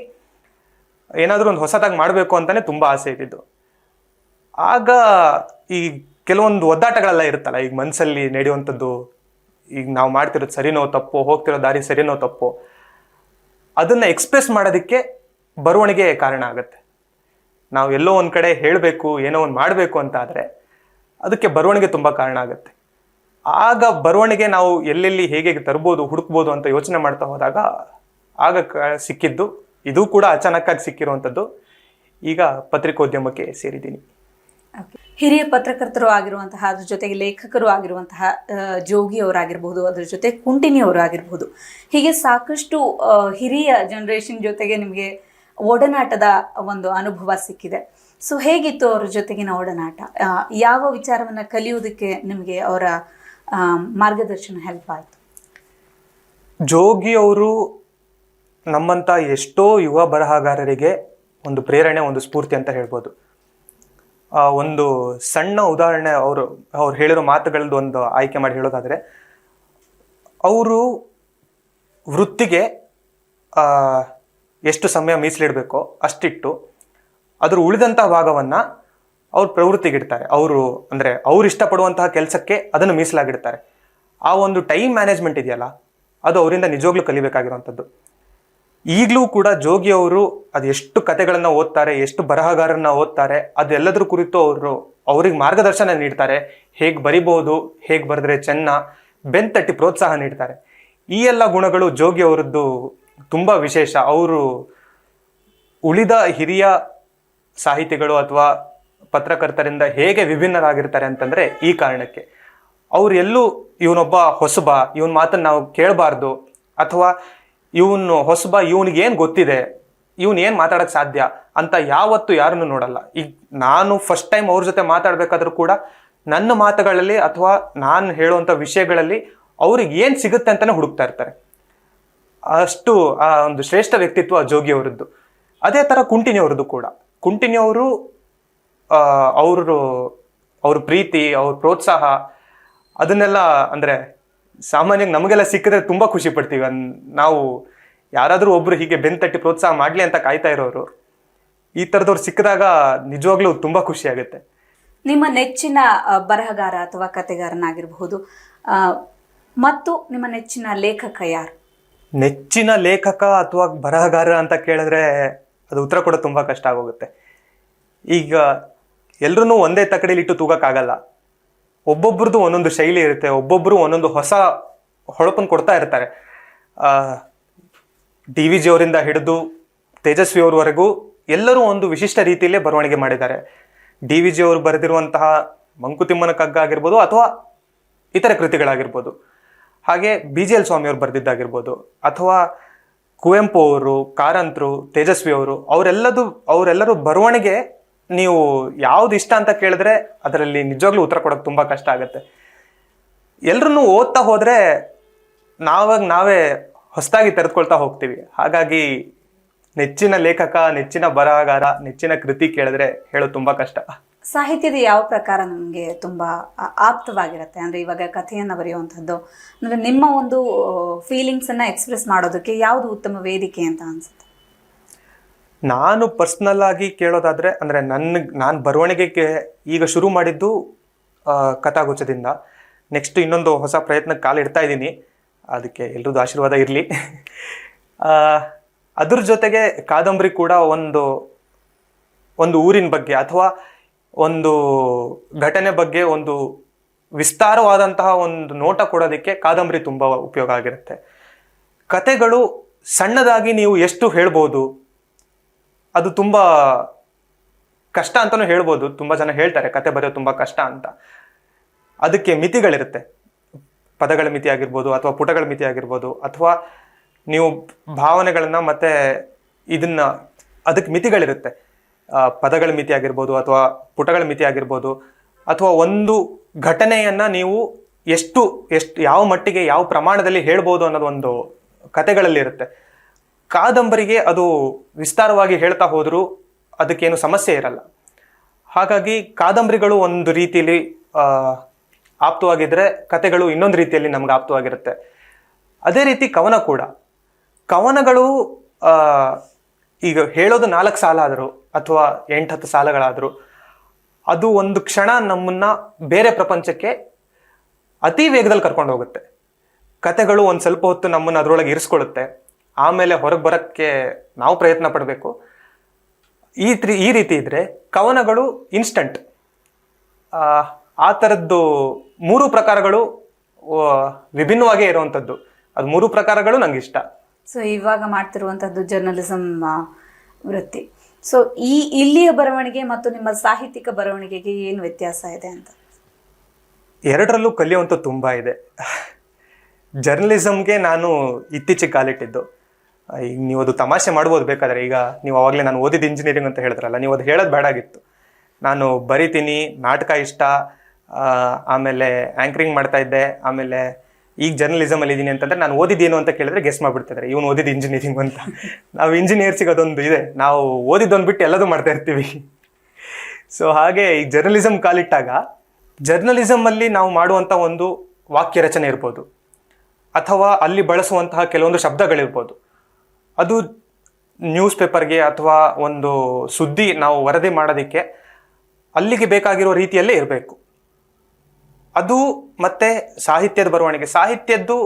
ಏನಾದರೂ ಒಂದು ಹೊಸದಾಗಿ ಮಾಡಬೇಕು ಅಂತಲೇ ತುಂಬ ಆಸೆ ಇದ್ದಿದ್ದು. ಆಗ ಈ ಕೆಲವೊಂದು ಒದ್ದಾಟಗಳೆಲ್ಲ ಇರುತ್ತಲ್ಲ, ಈಗ ಮನಸ್ಸಲ್ಲಿ ನಡೆಯುವಂಥದ್ದು, ಈಗ ನಾವು ಮಾಡ್ತಿರೋದು ಸರಿನೋ ತಪ್ಪೋ, ಹೋಗ್ತಿರೋ ದಾರಿ ಸರಿನೋ ತಪ್ಪೋ, ಅದನ್ನು ಎಕ್ಸ್ಪ್ರೆಸ್ ಮಾಡೋದಕ್ಕೆ ಬರವಣಿಗೆ ಕಾರಣ ಆಗುತ್ತೆ. ನಾವು ಎಲ್ಲೋ ಒಂದು ಕಡೆ ಹೇಳಬೇಕು, ಏನೋ ಒಂದು ಮಾಡಬೇಕು ಅಂತ ಆದರೆ ಅದಕ್ಕೆ ಬರವಣಿಗೆ ತುಂಬ ಕಾರಣ ಆಗುತ್ತೆ. ಆಗ ಬರವಣಿಗೆ ನಾವು ಎಲ್ಲೆಲ್ಲಿ ಹೇಗೆ ತರ್ಬೋದು, ಹುಡುಕ್ಬೋದು ಅಂತ ಯೋಚನೆ ಮಾಡ್ತಾ ಹೋದಾಗ ಆಗ ಸಿಕ್ಕಿದ್ದು, ಇದು ಕೂಡ ಅಚಾನಕ್ಕಾಗಿ ಸಿಕ್ಕಿರುವಂಥದ್ದು. ಈಗ ಪತ್ರಿಕೋದ್ಯಮಕ್ಕೆ ಸೇರಿದ್ದೀನಿ. ಹಿರಿಯ ಪತ್ರಕರ್ತರು ಆಗಿರುವಂತಹ, ಅದ್ರ ಜೊತೆಗೆ ಲೇಖಕರು ಆಗಿರುವಂತಹ ಜೋಗಿ ಅವರಾಗಿರ್ಬೋದು, ಅದ್ರ ಜೊತೆ ಕುಂಟಿನಿ ಅವರು ಆಗಿರ್ಬೋದು, ಹೀಗೆ ಸಾಕಷ್ಟು ಹಿರಿಯ ಜನರೇಷನ್ ಜೊತೆಗೆ ನಿಮಗೆ ಒಡನಾಟದ ಒಂದು ಅನುಭವ ಸಿಕ್ಕಿದೆ. ಸೊ ಹೇಗಿತ್ತು ಅವ್ರ ಜೊತೆಗಿನ ಒಡನಾಟ? ಯಾವ ವಿಚಾರವನ್ನು ಕಲಿಯುವುದಕ್ಕೆ ನಿಮಗೆ ಅವರ ಮಾರ್ಗದರ್ಶನ ಹೆಲ್ಪ್ ಆಯಿತು? ಜೋಗಿ ಅವರು ನಮ್ಮಂಥ ಎಷ್ಟೋ ಯುವ ಬರಹಗಾರರಿಗೆ ಒಂದು ಪ್ರೇರಣೆ, ಒಂದು ಸ್ಫೂರ್ತಿ ಅಂತ ಹೇಳ್ಬೋದು. ಒಂದು ಸಣ್ಣ ಉದಾಹರಣೆ, ಅವ್ರು ಹೇಳಿರೋ ಮಾತುಗಳದ್ದು ಒಂದು ಆಯ್ಕೆ ಮಾಡಿ ಹೇಳೋದಾದರೆ, ಅವರು ವೃತ್ತಿಗೆ ಎಷ್ಟು ಸಮಯ ಮೀಸಲಿಡಬೇಕೋ ಅಷ್ಟಿಟ್ಟು ಅದ್ರ ಉಳಿದಂಥ ಭಾಗವನ್ನು ಅವ್ರ ಪ್ರವೃತ್ತಿಗಿಡ್ತಾರೆ. ಅವ್ರು ಇಷ್ಟಪಡುವಂತಹ ಕೆಲಸಕ್ಕೆ ಅದನ್ನು ಮೀಸಲಾಗಿಡ್ತಾರೆ. ಆ ಒಂದು ಟೈಮ್ ಮ್ಯಾನೇಜ್ಮೆಂಟ್ ಇದೆಯಲ್ಲ, ಅದು ಅವರಿಂದ ನಿಜವಾಗ್ಲೂ ಕಲಿಬೇಕಾಗಿರುವಂಥದ್ದು. ಈಗಲೂ ಕೂಡ ಜೋಗಿ ಅವರು ಅದು ಎಷ್ಟು ಕಥೆಗಳನ್ನು ಓದ್ತಾರೆ, ಎಷ್ಟು ಬರಹಗಾರರನ್ನ ಓದ್ತಾರೆ, ಅದೆಲ್ಲದ್ರ ಕುರಿತು ಅವ್ರಿಗೆ ಮಾರ್ಗದರ್ಶನ ನೀಡ್ತಾರೆ. ಹೇಗೆ ಬರಿಬೋದು, ಹೇಗೆ ಬರೆದ್ರೆ ಚೆನ್ನ, ಬೆಂತಟ್ಟಿ ಪ್ರೋತ್ಸಾಹ ನೀಡ್ತಾರೆ. ಈ ಎಲ್ಲ ಗುಣಗಳು ಜೋಗಿ ಅವರದ್ದು ತುಂಬ ವಿಶೇಷ. ಅವರು ಉಳಿದ ಹಿರಿಯ ಸಾಹಿತಿಗಳು ಅಥವಾ ಪತ್ರಕರ್ತರಿಂದ ಹೇಗೆ ವಿಭಿನ್ನರಾಗಿರ್ತಾರೆ ಅಂತಂದರೆ ಈ ಕಾರಣಕ್ಕೆ. ಅವ್ರು ಎಲ್ಲೂ ಇವನೊಬ್ಬ ಹೊಸಬ, ಇವನ ಮಾತನ್ನು ನಾವು ಕೇಳಬಾರ್ದು, ಅಥವಾ ಇವನು ಹೊಸಬ, ಇವನಿಗೇನು ಗೊತ್ತಿದೆ, ಇವನೇನು ಮಾತಾಡೋಕ್ಕೆ ಸಾಧ್ಯ ಅಂತ ಯಾವತ್ತೂ ಯಾರನ್ನು ನೋಡಲ್ಲ. ಈಗ ನಾನು ಫಸ್ಟ್ ಟೈಮ್ ಅವ್ರ ಜೊತೆ ಮಾತಾಡಬೇಕಾದ್ರೂ ಕೂಡ ನನ್ನ ಮಾತುಗಳಲ್ಲಿ ಅಥವಾ ನಾನು ಹೇಳುವಂಥ ವಿಷಯಗಳಲ್ಲಿ ಅವ್ರಿಗೆ ಏನು ಸಿಗುತ್ತೆ ಅಂತಲೇ ಹುಡುಕ್ತಾ ಇರ್ತಾರೆ. ಅಷ್ಟು ಆ ಒಂದು ಶ್ರೇಷ್ಠ ವ್ಯಕ್ತಿತ್ವ ಜೋಗಿ ಅವರದ್ದು. ಅದೇ ಥರ ಕುಂಟಿನಿ ಅವರದ್ದು ಕೂಡ. ಕುಂಟಿನಿ ಅವರು ಅವ್ರ ಪ್ರೀತಿ, ಅವ್ರ ಪ್ರೋತ್ಸಾಹ, ಅದನ್ನೆಲ್ಲ ಅಂದರೆ ಸಾಮಾನ್ಯವಾಗಿ ನಮಗೆಲ್ಲ ಸಿಕ್ಕಿದ್ರೆ ತುಂಬ ಖುಷಿ ಪಡ್ತೀವಿ. ನಾವು ಯಾರಾದರೂ ಒಬ್ರು ಹೀಗೆ ಬೆಂತಟ್ಟಿ ಪ್ರೋತ್ಸಾಹ ಮಾಡಲಿ ಅಂತ ಕಾಯ್ತಾ ಇರೋರು, ಈ ಥರದವ್ರು ಸಿಕ್ಕಿದಾಗ ನಿಜವಾಗ್ಲೂ ತುಂಬ ಖುಷಿ ಆಗುತ್ತೆ. ನಿಮ್ಮ ನೆಚ್ಚಿನ ಬರಹಗಾರ ಅಥವಾ ಕಥೆಗಾರನಾಗಿರಬಹುದು, ಮತ್ತು ನಿಮ್ಮ ನೆಚ್ಚಿನ ಲೇಖಕ ಯಾರು? ನೆಚ್ಚಿನ ಲೇಖಕ ಅಥವಾ ಬರಹಗಾರ ಅಂತ ಕೇಳಿದ್ರೆ ಅದು ಉತ್ತರ ಕೂಡ ತುಂಬ ಕಷ್ಟ ಆಗೋಗುತ್ತೆ. ಈಗ ಎಲ್ಲರೂ ಒಂದೇ ತಕಡಿಲಿ ಇಟ್ಟು ತೂಗಕ್ಕಾಗಲ್ಲ. ಒಬ್ಬೊಬ್ರದ್ದು ಒಂದೊಂದು ಶೈಲಿ ಇರುತ್ತೆ, ಒಬ್ಬೊಬ್ಬರು ಒಂದೊಂದು ಹೊಸ ಹೊಳಪನ್ನು ಕೊಡ್ತಾ ಇರ್ತಾರೆ. DVG ಅವರಿಂದ ಹಿಡಿದು ತೇಜಸ್ವಿ ಅವ್ರವರೆಗೂ ಎಲ್ಲರೂ ಒಂದು ವಿಶಿಷ್ಟ ರೀತಿಯಲ್ಲೇ ಬರವಣಿಗೆ ಮಾಡಿದ್ದಾರೆ. DVG ಅವರು ಬರೆದಿರುವಂತಹ ಮಂಕುತಿಮ್ಮನ ಕಗ್ಗ ಆಗಿರ್ಬೋದು ಅಥವಾ ಇತರ ಕೃತಿಗಳಾಗಿರ್ಬೋದು, ಹಾಗೆ BGL ಸ್ವಾಮಿಯವರು ಬರೆದಿದ್ದಾಗಿರ್ಬೋದು, ಅಥವಾ ಕುವೆಂಪು ಅವರು, ಕಾರಂತರು, ತೇಜಸ್ವಿ ಅವರು, ಅವರೆಲ್ಲರೂ ಬರವಣಿಗೆ ನೀವು ಯಾವ್ದು ಇಷ್ಟ ಅಂತ ಕೇಳಿದ್ರೆ ಅದರಲ್ಲಿ ನಿಜವಾಗ್ಲೂ ಉತ್ತರ ಕೊಡೋಕೆ ತುಂಬ ಕಷ್ಟ ಆಗುತ್ತೆ. ಎಲ್ಲರನ್ನೂ ಓದ್ತಾ ಹೋದರೆ ನಾವೇ ಹೊಸದಾಗಿ ತೆರೆದುಕೊಳ್ತಾ ಹೋಗ್ತೀವಿ. ಹಾಗಾಗಿ ನೆಚ್ಚಿನ ಲೇಖಕ, ನೆಚ್ಚಿನ ಬರಹಗಾರ, ನೆಚ್ಚಿನ ಕೃತಿ ಕೇಳಿದ್ರೆ ಹೇಳೋದು ತುಂಬ ಕಷ್ಟ. ಸಾಹಿತ್ಯದ ಯಾವ ಪ್ರಕಾರ ನಮಗೆ ತುಂಬ ಆಪ್ತವಾಗಿರುತ್ತೆ? ಅಂದರೆ ಇವಾಗ ಕಥೆಯನ್ನು ಬರೆಯುವಂಥದ್ದು, ಅಂದರೆ ನಿಮ್ಮ ಒಂದು ಫೀಲಿಂಗ್ಸನ್ನು ಎಕ್ಸ್ಪ್ರೆಸ್ ಮಾಡೋದಕ್ಕೆ ಯಾವುದು ಉತ್ತಮ ವೇದಿಕೆ ಅಂತ ಅನಿಸುತ್ತೆ? ನಾನು ಪರ್ಸ್ನಲ್ ಆಗಿ ಕೇಳೋದಾದರೆ, ಅಂದರೆ ನಾನು ಬರವಣಿಗೆಗೆ ಈಗ ಶುರು ಮಾಡಿದ್ದು ಕಥಾಗುಚ್ಛದಿಂದ. ನೆಕ್ಸ್ಟ್ ಇನ್ನೊಂದು ಹೊಸ ಪ್ರಯತ್ನಕ್ಕೆ ಕಾಲಿಡ್ತಾ ಇದ್ದೀನಿ, ಅದಕ್ಕೆ ಎಲ್ರದ್ದು ಆಶೀರ್ವಾದ ಇರಲಿ. ಅದ್ರ ಜೊತೆಗೆ ಕಾದಂಬರಿ ಕೂಡ ಒಂದು ಊರಿನ ಬಗ್ಗೆ ಅಥವಾ ಒಂದು ಘಟನೆ ಬಗ್ಗೆ ಒಂದು ವಿಸ್ತಾರವಾದಂತಹ ಒಂದು ನೋಟ ಕೊಡೋದಕ್ಕೆ ಕಾದಂಬರಿ ತುಂಬ ಉಪಯೋಗ ಆಗಿರುತ್ತೆ. ಕತೆಗಳು ಸಣ್ಣದಾಗಿ ನೀವು ಎಷ್ಟು ಹೇಳ್ಬೋದು, ಅದು ತುಂಬ ಕಷ್ಟ ಅಂತಲೂ ಹೇಳ್ಬೋದು. ತುಂಬ ಜನ ಹೇಳ್ತಾರೆ ಕತೆ ಬರೆಯೋದು ತುಂಬ ಕಷ್ಟ ಅಂತ. ಅದಕ್ಕೆ ಮಿತಿಗಳಿರುತ್ತೆ. ಪದಗಳ ಮಿತಿ ಆಗಿರ್ಬೋದು, ಅಥವಾ ಪುಟಗಳ ಮಿತಿ ಆಗಿರ್ಬೋದು, ಅಥವಾ ನೀವು ಭಾವನೆಗಳನ್ನು ಮತ್ತು ಇದನ್ನು ಅದಕ್ಕೆ ಮಿತಿಗಳಿರುತ್ತೆ. ಪದಗಳ ಮಿತಿ ಆಗಿರ್ಬೋದು, ಅಥವಾ ಪುಟಗಳ ಮಿತಿ ಆಗಿರ್ಬೋದು, ಅಥವಾ ಒಂದು ಘಟನೆಯನ್ನ ನೀವು ಎಷ್ಟು ಯಾವ ಮಟ್ಟಿಗೆ ಯಾವ ಪ್ರಮಾಣದಲ್ಲಿ ಹೇಳ್ಬೋದು ಅನ್ನೋದು ಒಂದು ಕತೆಗಳಲ್ಲಿ ಇರುತ್ತೆ. ಕಾದಂಬರಿಗೆ ಅದು ವಿಸ್ತಾರವಾಗಿ ಹೇಳ್ತಾ ಹೋದರೂ ಅದಕ್ಕೇನು ಸಮಸ್ಯೆ ಇರಲ್ಲ. ಹಾಗಾಗಿ ಕಾದಂಬರಿಗಳು ಒಂದು ರೀತಿಯಲ್ಲಿ ಆಪ್ತವಾಗಿದ್ರೆ ಕತೆಗಳು ಇನ್ನೊಂದು ರೀತಿಯಲ್ಲಿ ನಮ್ಗೆ ಆಪ್ತವಾಗಿರುತ್ತೆ. ಅದೇ ರೀತಿ ಕವನ ಕೂಡ. ಕವನಗಳು ಈಗ ಹೇಳೋದು 4 ಸಾಲ ಆದರೂ ಅಥವಾ 8-10 ಸಾಲಗಳಾದರೂ ಅದು ಒಂದು ಕ್ಷಣ ನಮ್ಮನ್ನ ಬೇರೆ ಪ್ರಪಂಚಕ್ಕೆ ಅತಿ ವೇಗದಲ್ಲಿ ಕರ್ಕೊಂಡು ಹೋಗುತ್ತೆ. ಕತೆಗಳು ಒಂದು ಸ್ವಲ್ಪ ಹೊತ್ತು ನಮ್ಮನ್ನ ಅದರೊಳಗೆ ಇರಿಸ್ಕೊಳ್ಳುತ್ತೆ, ಆಮೇಲೆ ಹೊರಗೆ ಬರೋಕ್ಕೆ ನಾವು ಪ್ರಯತ್ನ ಪಡಬೇಕು. ಈ ರೀತಿ ಇದ್ರೆ ಕವನಗಳು ಇನ್ಸ್ಟಂಟ್. ಆ ಥರದ್ದು 3 ಪ್ರಕಾರಗಳು ವಿಭಿನ್ನವಾಗೇ ಇರುವಂಥದ್ದು. ಅದು 3 ಪ್ರಕಾರಗಳು ನಂಗೆ ಇಷ್ಟ. ಸೊ ಇವಾಗ ಮಾಡ್ತಿರುವಂಥದ್ದು ಜರ್ನಲಿಸಮ್ ವೃತ್ತಿ. ಸೊ ಇಲ್ಲಿಯ ಬರವಣಿಗೆ ಮತ್ತು ನಿಮ್ಮ ಸಾಹಿತ್ಯಿಕ ಬರವಣಿಗೆಗೆ ಏನು ವ್ಯತ್ಯಾಸ ಇದೆ ಅಂತ? ಎರಡರಲ್ಲೂ ಕಲಿಯುವಂಥದ್ದು ತುಂಬ ಇದೆ. ಜರ್ನಲಿಸಮ್ಗೆ ನಾನು ಇತ್ತೀಚೆಗೆ ಕಾಲಿಟ್ಟಿದ್ದು. ಈಗ ನೀವು ಅದು ತಮಾಷೆ ಮಾಡ್ಬೋದು ಬೇಕಾದರೆ. ಈಗ ನೀವು ಅವಾಗಲೇ ನಾನು ಓದಿದ್ದು ಇಂಜಿನಿಯರಿಂಗ್ ಅಂತ ಹೇಳಿದ್ರಲ್ಲ, ನೀವು ಅದು ಹೇಳೋದು ಬೇಡಾಗಿತ್ತು. ನಾನು ಬರಿತೀನಿ, ನಾಟಕ ಇಷ್ಟ, ಆಮೇಲೆ ಆ್ಯಂಕರಿಂಗ್ ಮಾಡ್ತಾ ಇದ್ದೆ, ಆಮೇಲೆ ಈಗ ಜರ್ನಲಿಸಮಲ್ಲಿ ಇದ್ದೀನಿ ಅಂತಂದರೆ ನಾನು ಓದಿದ್ದೇನು ಅಂತ ಕೇಳಿದ್ರೆ ಗೆಸ್ ಮಾಡಿಬಿಡ್ತಿದ್ದಾರೆ, ಇವನು ಓದಿದ್ದು ಇಂಜಿನಿಯರಿಂಗ್ ಅಂತ. ನಾವು ಇಂಜಿನಿಯರ್ಸಿಗೆ ಅದೊಂದು ಇದೆ, ನಾವು ಓದಿದ್ದೊಂದು ಬಿಟ್ಟು ಎಲ್ಲದೂ ಮಾಡ್ತಾ ಇರ್ತೀವಿ. ಸೊ ಹಾಗೆ ಈ ಜರ್ನಲಿಸಮ್ ಕಾಲಿಟ್ಟಾಗ ಜರ್ನಲಿಸಮಲ್ಲಿ ನಾವು ಮಾಡುವಂಥ ಒಂದು ವಾಕ್ಯ ರಚನೆ ಇರ್ಬೋದು, ಅಥವಾ ಅಲ್ಲಿ ಬಳಸುವಂತಹ ಕೆಲವೊಂದು ಶಬ್ದಗಳಿರ್ಬೋದು, ಅದು ನ್ಯೂಸ್ ಪೇಪರ್ಗೆ ಅಥವಾ ಒಂದು ಸುದ್ದಿ ನಾವು ವರದಿ ಮಾಡೋದಕ್ಕೆ ಅಲ್ಲಿಗೆ ಬೇಕಾಗಿರೋ ರೀತಿಯಲ್ಲೇ ಇರಬೇಕು. ಅದು ಮತ್ತೆ ಸಾಹಿತ್ಯದ ಬರವಣಿಗೆ. ಸಾಹಿತ್ಯದ್ದು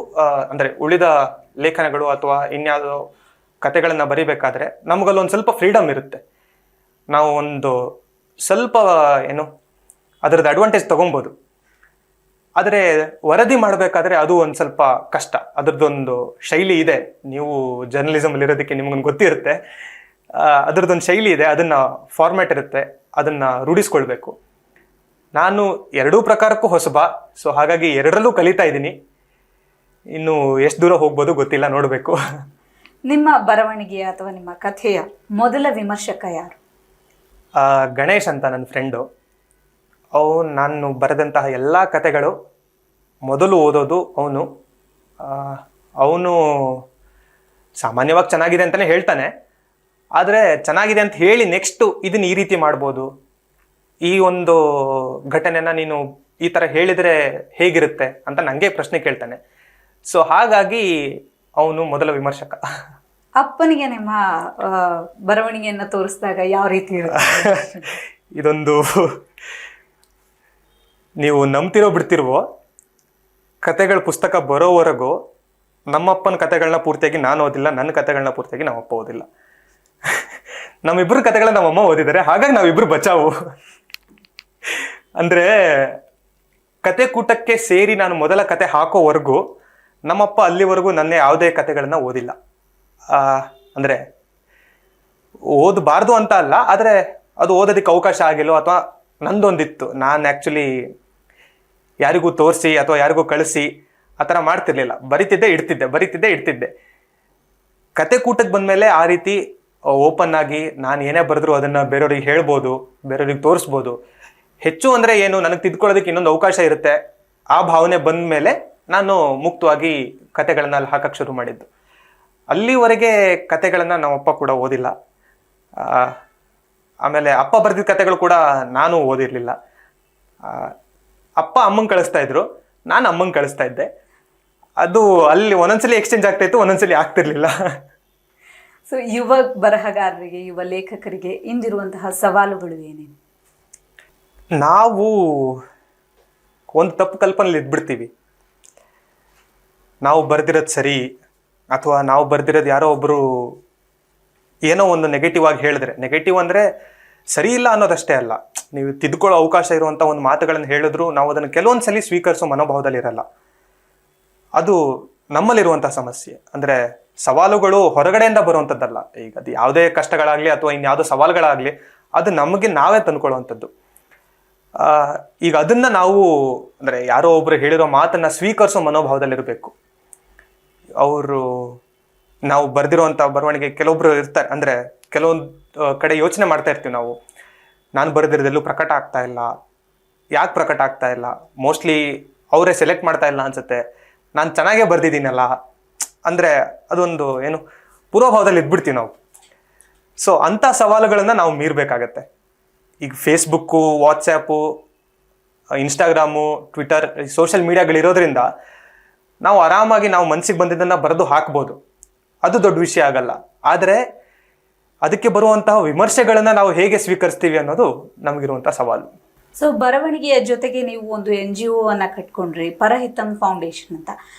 ಅಂದರೆ ಉಳಿದ ಲೇಖನಗಳು ಅಥವಾ ಇನ್ಯಾವುದೋ ಕತೆಗಳನ್ನು ಬರಿಬೇಕಾದ್ರೆ ನಮಗಲ್ಲೊಂದು ಸ್ವಲ್ಪ ಫ್ರೀಡಮ್ ಇರುತ್ತೆ. ನಾವು ಒಂದು ಸ್ವಲ್ಪ ಅದರದ್ದು ಅಡ್ವಾಂಟೇಜ್ ತೊಗೊಬೋದು. ಆದರೆ ವರದಿ ಮಾಡಬೇಕಾದ್ರೆ ಅದು ಒಂದು ಸ್ವಲ್ಪ ಕಷ್ಟ. ಅದರದ್ದೊಂದು ಶೈಲಿ ಇದೆ. ನೀವು ಜರ್ನಲಿಸಮಲ್ಲಿ ಇರೋದಕ್ಕೆ ನಿಮ್ಗೊಂದು ಗೊತ್ತಿರುತ್ತೆ. ಅದರದ್ದೊಂದು ಶೈಲಿ ಇದೆ, ಅದನ್ನು ಫಾರ್ಮ್ಯಾಟ್ ಇರುತ್ತೆ, ಅದನ್ನು ರೂಢಿಸ್ಕೊಳ್ಬೇಕು. ನಾನು 2 ಪ್ರಕಾರಕ್ಕೂ ಹೊಸಬ. ಸೊ ಹಾಗಾಗಿ ಎರಡರಲ್ಲೂ ಕಲಿತಾ ಇದ್ದೀನಿ. ಇನ್ನು ಎಷ್ಟು ದೂರ ಹೋಗ್ಬೋದು ಗೊತ್ತಿಲ್ಲ, ನೋಡಬೇಕು. ನಿಮ್ಮ ಬರವಣಿಗೆಯ ಅಥವಾ ನಿಮ್ಮ ಕಥೆಯ ಮೊದಲ ವಿಮರ್ಶಕ ಯಾರು? ಗಣೇಶ್ ಅಂತ ನನ್ನ ಫ್ರೆಂಡು. ನಾನು ಬರೆದಂತಹ ಎಲ್ಲ ಕತೆಗಳು ಮೊದಲು ಓದೋದು ಅವನು. ಅವನು ಸಾಮಾನ್ಯವಾಗಿ ಚೆನ್ನಾಗಿದೆ ಅಂತಲೇ ಹೇಳ್ತಾನೆ, ಆದರೆ ಚೆನ್ನಾಗಿದೆ ಅಂತ ಹೇಳಿ ನೆಕ್ಸ್ಟು ಇದನ್ನು ಈ ರೀತಿ ಮಾಡ್ಬೋದು, ಈ ಒಂದು ಘಟನೆನ ನೀನು ಈ ಥರ ಹೇಳಿದರೆ ಹೇಗಿರುತ್ತೆ ಅಂತ ನನಗೆ ಪ್ರಶ್ನೆ ಕೇಳ್ತಾನೆ. ಸೊ ಹಾಗಾಗಿ ಅವನು ಮೊದಲ ವಿಮರ್ಶಕ. ಅಪ್ಪನಿಗೆ ನಿಮ್ಮ ಬರವಣಿಗೆಯನ್ನು ತೋರಿಸಿದಾಗ ಯಾವ ರೀತಿ ಇರುತ್ತೆ? ಇದೊಂದು ನೀವು ನಂಬ್ತಿರೋ ಬಿಡ್ತಿರುವೋ, ಕತೆಗಳ ಪುಸ್ತಕ ಬರೋವರೆಗೂ ನಮ್ಮಪ್ಪನ ಕತೆಗಳನ್ನ ಪೂರ್ತಿಯಾಗಿ ನಾನು ಓದಿಲ್ಲ, ನನ್ನ ಕತೆಗಳನ್ನ ಪೂರ್ತಿಯಾಗಿ ನಮ್ಮಪ್ಪ ಓದಿಲ್ಲ. ನಮ್ಮಿಬ್ಬರು ಕತೆಗಳನ್ನ ನಮ್ಮಮ್ಮ ಓದಿದ್ದಾರೆ, ಹಾಗಾಗಿ ನಾವಿಬ್ರು ಬಚಾವು. ಅಂದರೆ ಕತೆ ಕೂಟಕ್ಕೆ ಸೇರಿ ನಾನು ಮೊದಲ ಕತೆ ಹಾಕೋವರೆಗೂ ನಮ್ಮಪ್ಪ ಅಲ್ಲಿವರೆಗೂ ನನ್ನ ಯಾವುದೇ ಕತೆಗಳನ್ನ ಓದಿಲ್ಲ. ಅಂದರೆ ಓದಬಾರ್ದು ಅಂತ ಅಲ್ಲ, ಆದರೆ ಅದು ಓದೋದಕ್ಕೆ ಅವಕಾಶ ಆಗಿಲ್ಲೋ ಅಥವಾ ನಂದೊಂದಿತ್ತು. ನಾನು ಆ್ಯಕ್ಚುಲಿ ಯಾರಿಗೂ ತೋರಿಸಿ ಅಥವಾ ಯಾರಿಗೂ ಕಳಿಸಿ ಆ ಥರ ಮಾಡ್ತಿರ್ಲಿಲ್ಲ. ಬರಿತಿದ್ದೆ ಇಡ್ತಿದ್ದೆ. ಕತೆ ಕೂಟಕ್ಕೆ ಬಂದಮೇಲೆ ಆ ರೀತಿ ಓಪನ್ ಆಗಿ ನಾನು ಏನೇ ಬರೆದ್ರು ಅದನ್ನು ಬೇರೆಯವ್ರಿಗೆ ಹೇಳ್ಬೋದು, ಬೇರೆಯವ್ರಿಗೆ ತೋರಿಸ್ಬೋದು. ಹೆಚ್ಚು ಅಂದರೆ ಏನು, ನನಗೆ ತಿದ್ಕೊಳ್ಳೋದಕ್ಕೆ ಇನ್ನೊಂದು ಅವಕಾಶ ಇರುತ್ತೆ. ಆ ಭಾವನೆ ಬಂದ ಮೇಲೆ ನಾನು ಮುಕ್ತವಾಗಿ ಕತೆಗಳನ್ನ ಅಲ್ಲಿ ಹಾಕಕ್ಕೆ ಶುರು ಮಾಡಿದ್ದು. ಅಲ್ಲಿವರೆಗೆ ಕತೆಗಳನ್ನು ನಮ್ಮಪ್ಪ ಕೂಡ ಓದಿಲ್ಲ. ಆಮೇಲೆ ಅಪ್ಪ ಬರೆದಿದ್ದ ಕತೆಗಳು ಕೂಡ ನಾನು ಓದಿರಲಿಲ್ಲ. ಅಪ್ಪ ಅಮ್ಮಂಗೆ ಕಳಿಸ್ತಾ ಇದ್ರು, ನಾನು ಅಮ್ಮಂಗೆ ಕಳಿಸ್ತಾ ಇದ್ದೆ. ಅದು ಅಲ್ಲಿ ಒಂದೊಂದ್ಸಲಿ ಎಕ್ಸ್ಚೇಂಜ್ ಆಗ್ತಾಯಿತ್ತು, ಒಂದೊಂದ್ಸಲಿ ಆಗ್ತಿರ್ಲಿಲ್ಲ. ಸೊ ಯುವ ಬರಹಗಾರರಿಗೆ, ಯುವ ಲೇಖಕರಿಗೆ ಇಂದಿರುವಂತಹ ಸವಾಲುಗಳು ಏನೇನು? ನಾವು ಒಂದು ತಪ್ಪು ಕಲ್ಪನೆಯಲ್ಲಿ ಇದ್ಬಿಡ್ತೀವಿ. ನಾವು ಬರೆದಿರೋದು ಸರಿ, ಅಥವಾ ನಾವು ಬರೆದಿರೋದು ಯಾರೋ ಒಬ್ಬರು ಏನೋ ಒಂದು ನೆಗೆಟಿವ್ ಆಗಿ ಹೇಳಿದ್ರೆ, ನೆಗೆಟಿವ್ ಅಂದರೆ ಸರಿ ಇಲ್ಲ ಅನ್ನೋದಷ್ಟೇ ಅಲ್ಲ, ನೀವು ತಿದ್ಕೊಳ್ಳೋ ಅವಕಾಶ ಇರುವಂಥ ಒಂದು ಮಾತುಗಳನ್ನು ಹೇಳಿದ್ರು ನಾವು ಅದನ್ನು ಕೆಲವೊಂದು ಸಲ ಸ್ವೀಕರಿಸೋ ಮನೋಭಾವದಲ್ಲಿ ಇರಲ್ಲ. ಅದು ನಮ್ಮಲ್ಲಿರುವಂಥ ಸಮಸ್ಯೆ. ಅಂದರೆ ಸವಾಲುಗಳು ಹೊರಗಡೆಯಿಂದ ಬರುವಂಥದ್ದಲ್ಲ. ಈಗ ಅದು ಯಾವುದೇ ಕಷ್ಟಗಳಾಗಲಿ ಅಥವಾ ಇನ್ಯಾವುದೋ ಸವಾಲುಗಳಾಗಲಿ, ಅದು ನಮಗೆ ನಾವೇ ತಂದ್ಕೊಳ್ಳುವಂಥದ್ದು. ಈಗ ಅದನ್ನು ನಾವು ಅಂದರೆ ಯಾರೋ ಒಬ್ಬರು ಹೇಳಿರೋ ಮಾತನ್ನು ಸ್ವೀಕರಿಸೋ ಮನೋಭಾವದಲ್ಲಿರಬೇಕು. ಅವರು ನಾವು ಬರೆದಿರುವಂಥ ಬರವಣಿಗೆ ಕೆಲವೊಬ್ರು ಇರ್ತಾರೆ, ಅಂದರೆ ಕೆಲವೊಂದು ಕಡೆ ಯೋಚನೆ ಮಾಡ್ತಾ ಇರ್ತೀವಿ ನಾವು, ನಾನು ಬರೆದಿರೋದೆಲ್ಲೂ ಪ್ರಕಟ ಆಗ್ತಾ ಇಲ್ಲ, ಯಾಕೆ ಪ್ರಕಟ ಆಗ್ತಾ ಇಲ್ಲ, ಮೋಸ್ಟ್ಲಿ ಅವರೇ ಸೆಲೆಕ್ಟ್ ಮಾಡ್ತಾ ಇಲ್ಲ ಅನ್ಸುತ್ತೆ, ನಾನು ಚೆನ್ನಾಗೇ ಬರೆದಿದ್ದೀನಲ್ಲ, ಅಂದರೆ ಅದೊಂದು ಏನು ಪೂರ್ವಭಾವದಲ್ಲಿ ಇದ್ಬಿಡ್ತೀವಿ ನಾವು. ಸೊ ಅಂಥ ಸವಾಲುಗಳನ್ನು ನಾವು ಮೀರಬೇಕಾಗತ್ತೆ. ಈಗ Facebook, WhatsApp, Instagram, Twitter, social ಮೀಡಿಯಾಗಳಿರೋದ್ರಿಂದ ನಾವು ಆರಾಮಾಗಿ ನಾವು ಮನಸ್ಸಿಗೆ ಬಂದಿದ್ದನ್ನು ಬರೆದು ಹಾಕ್ಬೋದು, ಅದು ದೊಡ್ಡ ವಿಷಯ ಆಗಲ್ಲ. ಆದರೆ ಅದಕ್ಕೆ ಬರುವಂತಹ ವಿಮರ್ಶೆಗಳನ್ನು ನಾವು ಹೇಗೆ ಸ್ವೀಕರಿಸ್ತೀವಿ ಅನ್ನೋದು ನಮಗಿರುವಂಥ ಸವಾಲು. ಸೊ ಬರವಣಿಗೆಯ ಜೊತೆಗೆ ನೀವು ಒಂದು NGO ಅನ್ನ ಕಟ್ಕೊಂಡ್ರಿ, ಪರಹಿತಂ ಫೌಂಡೇಶನ್ ಅಂತ.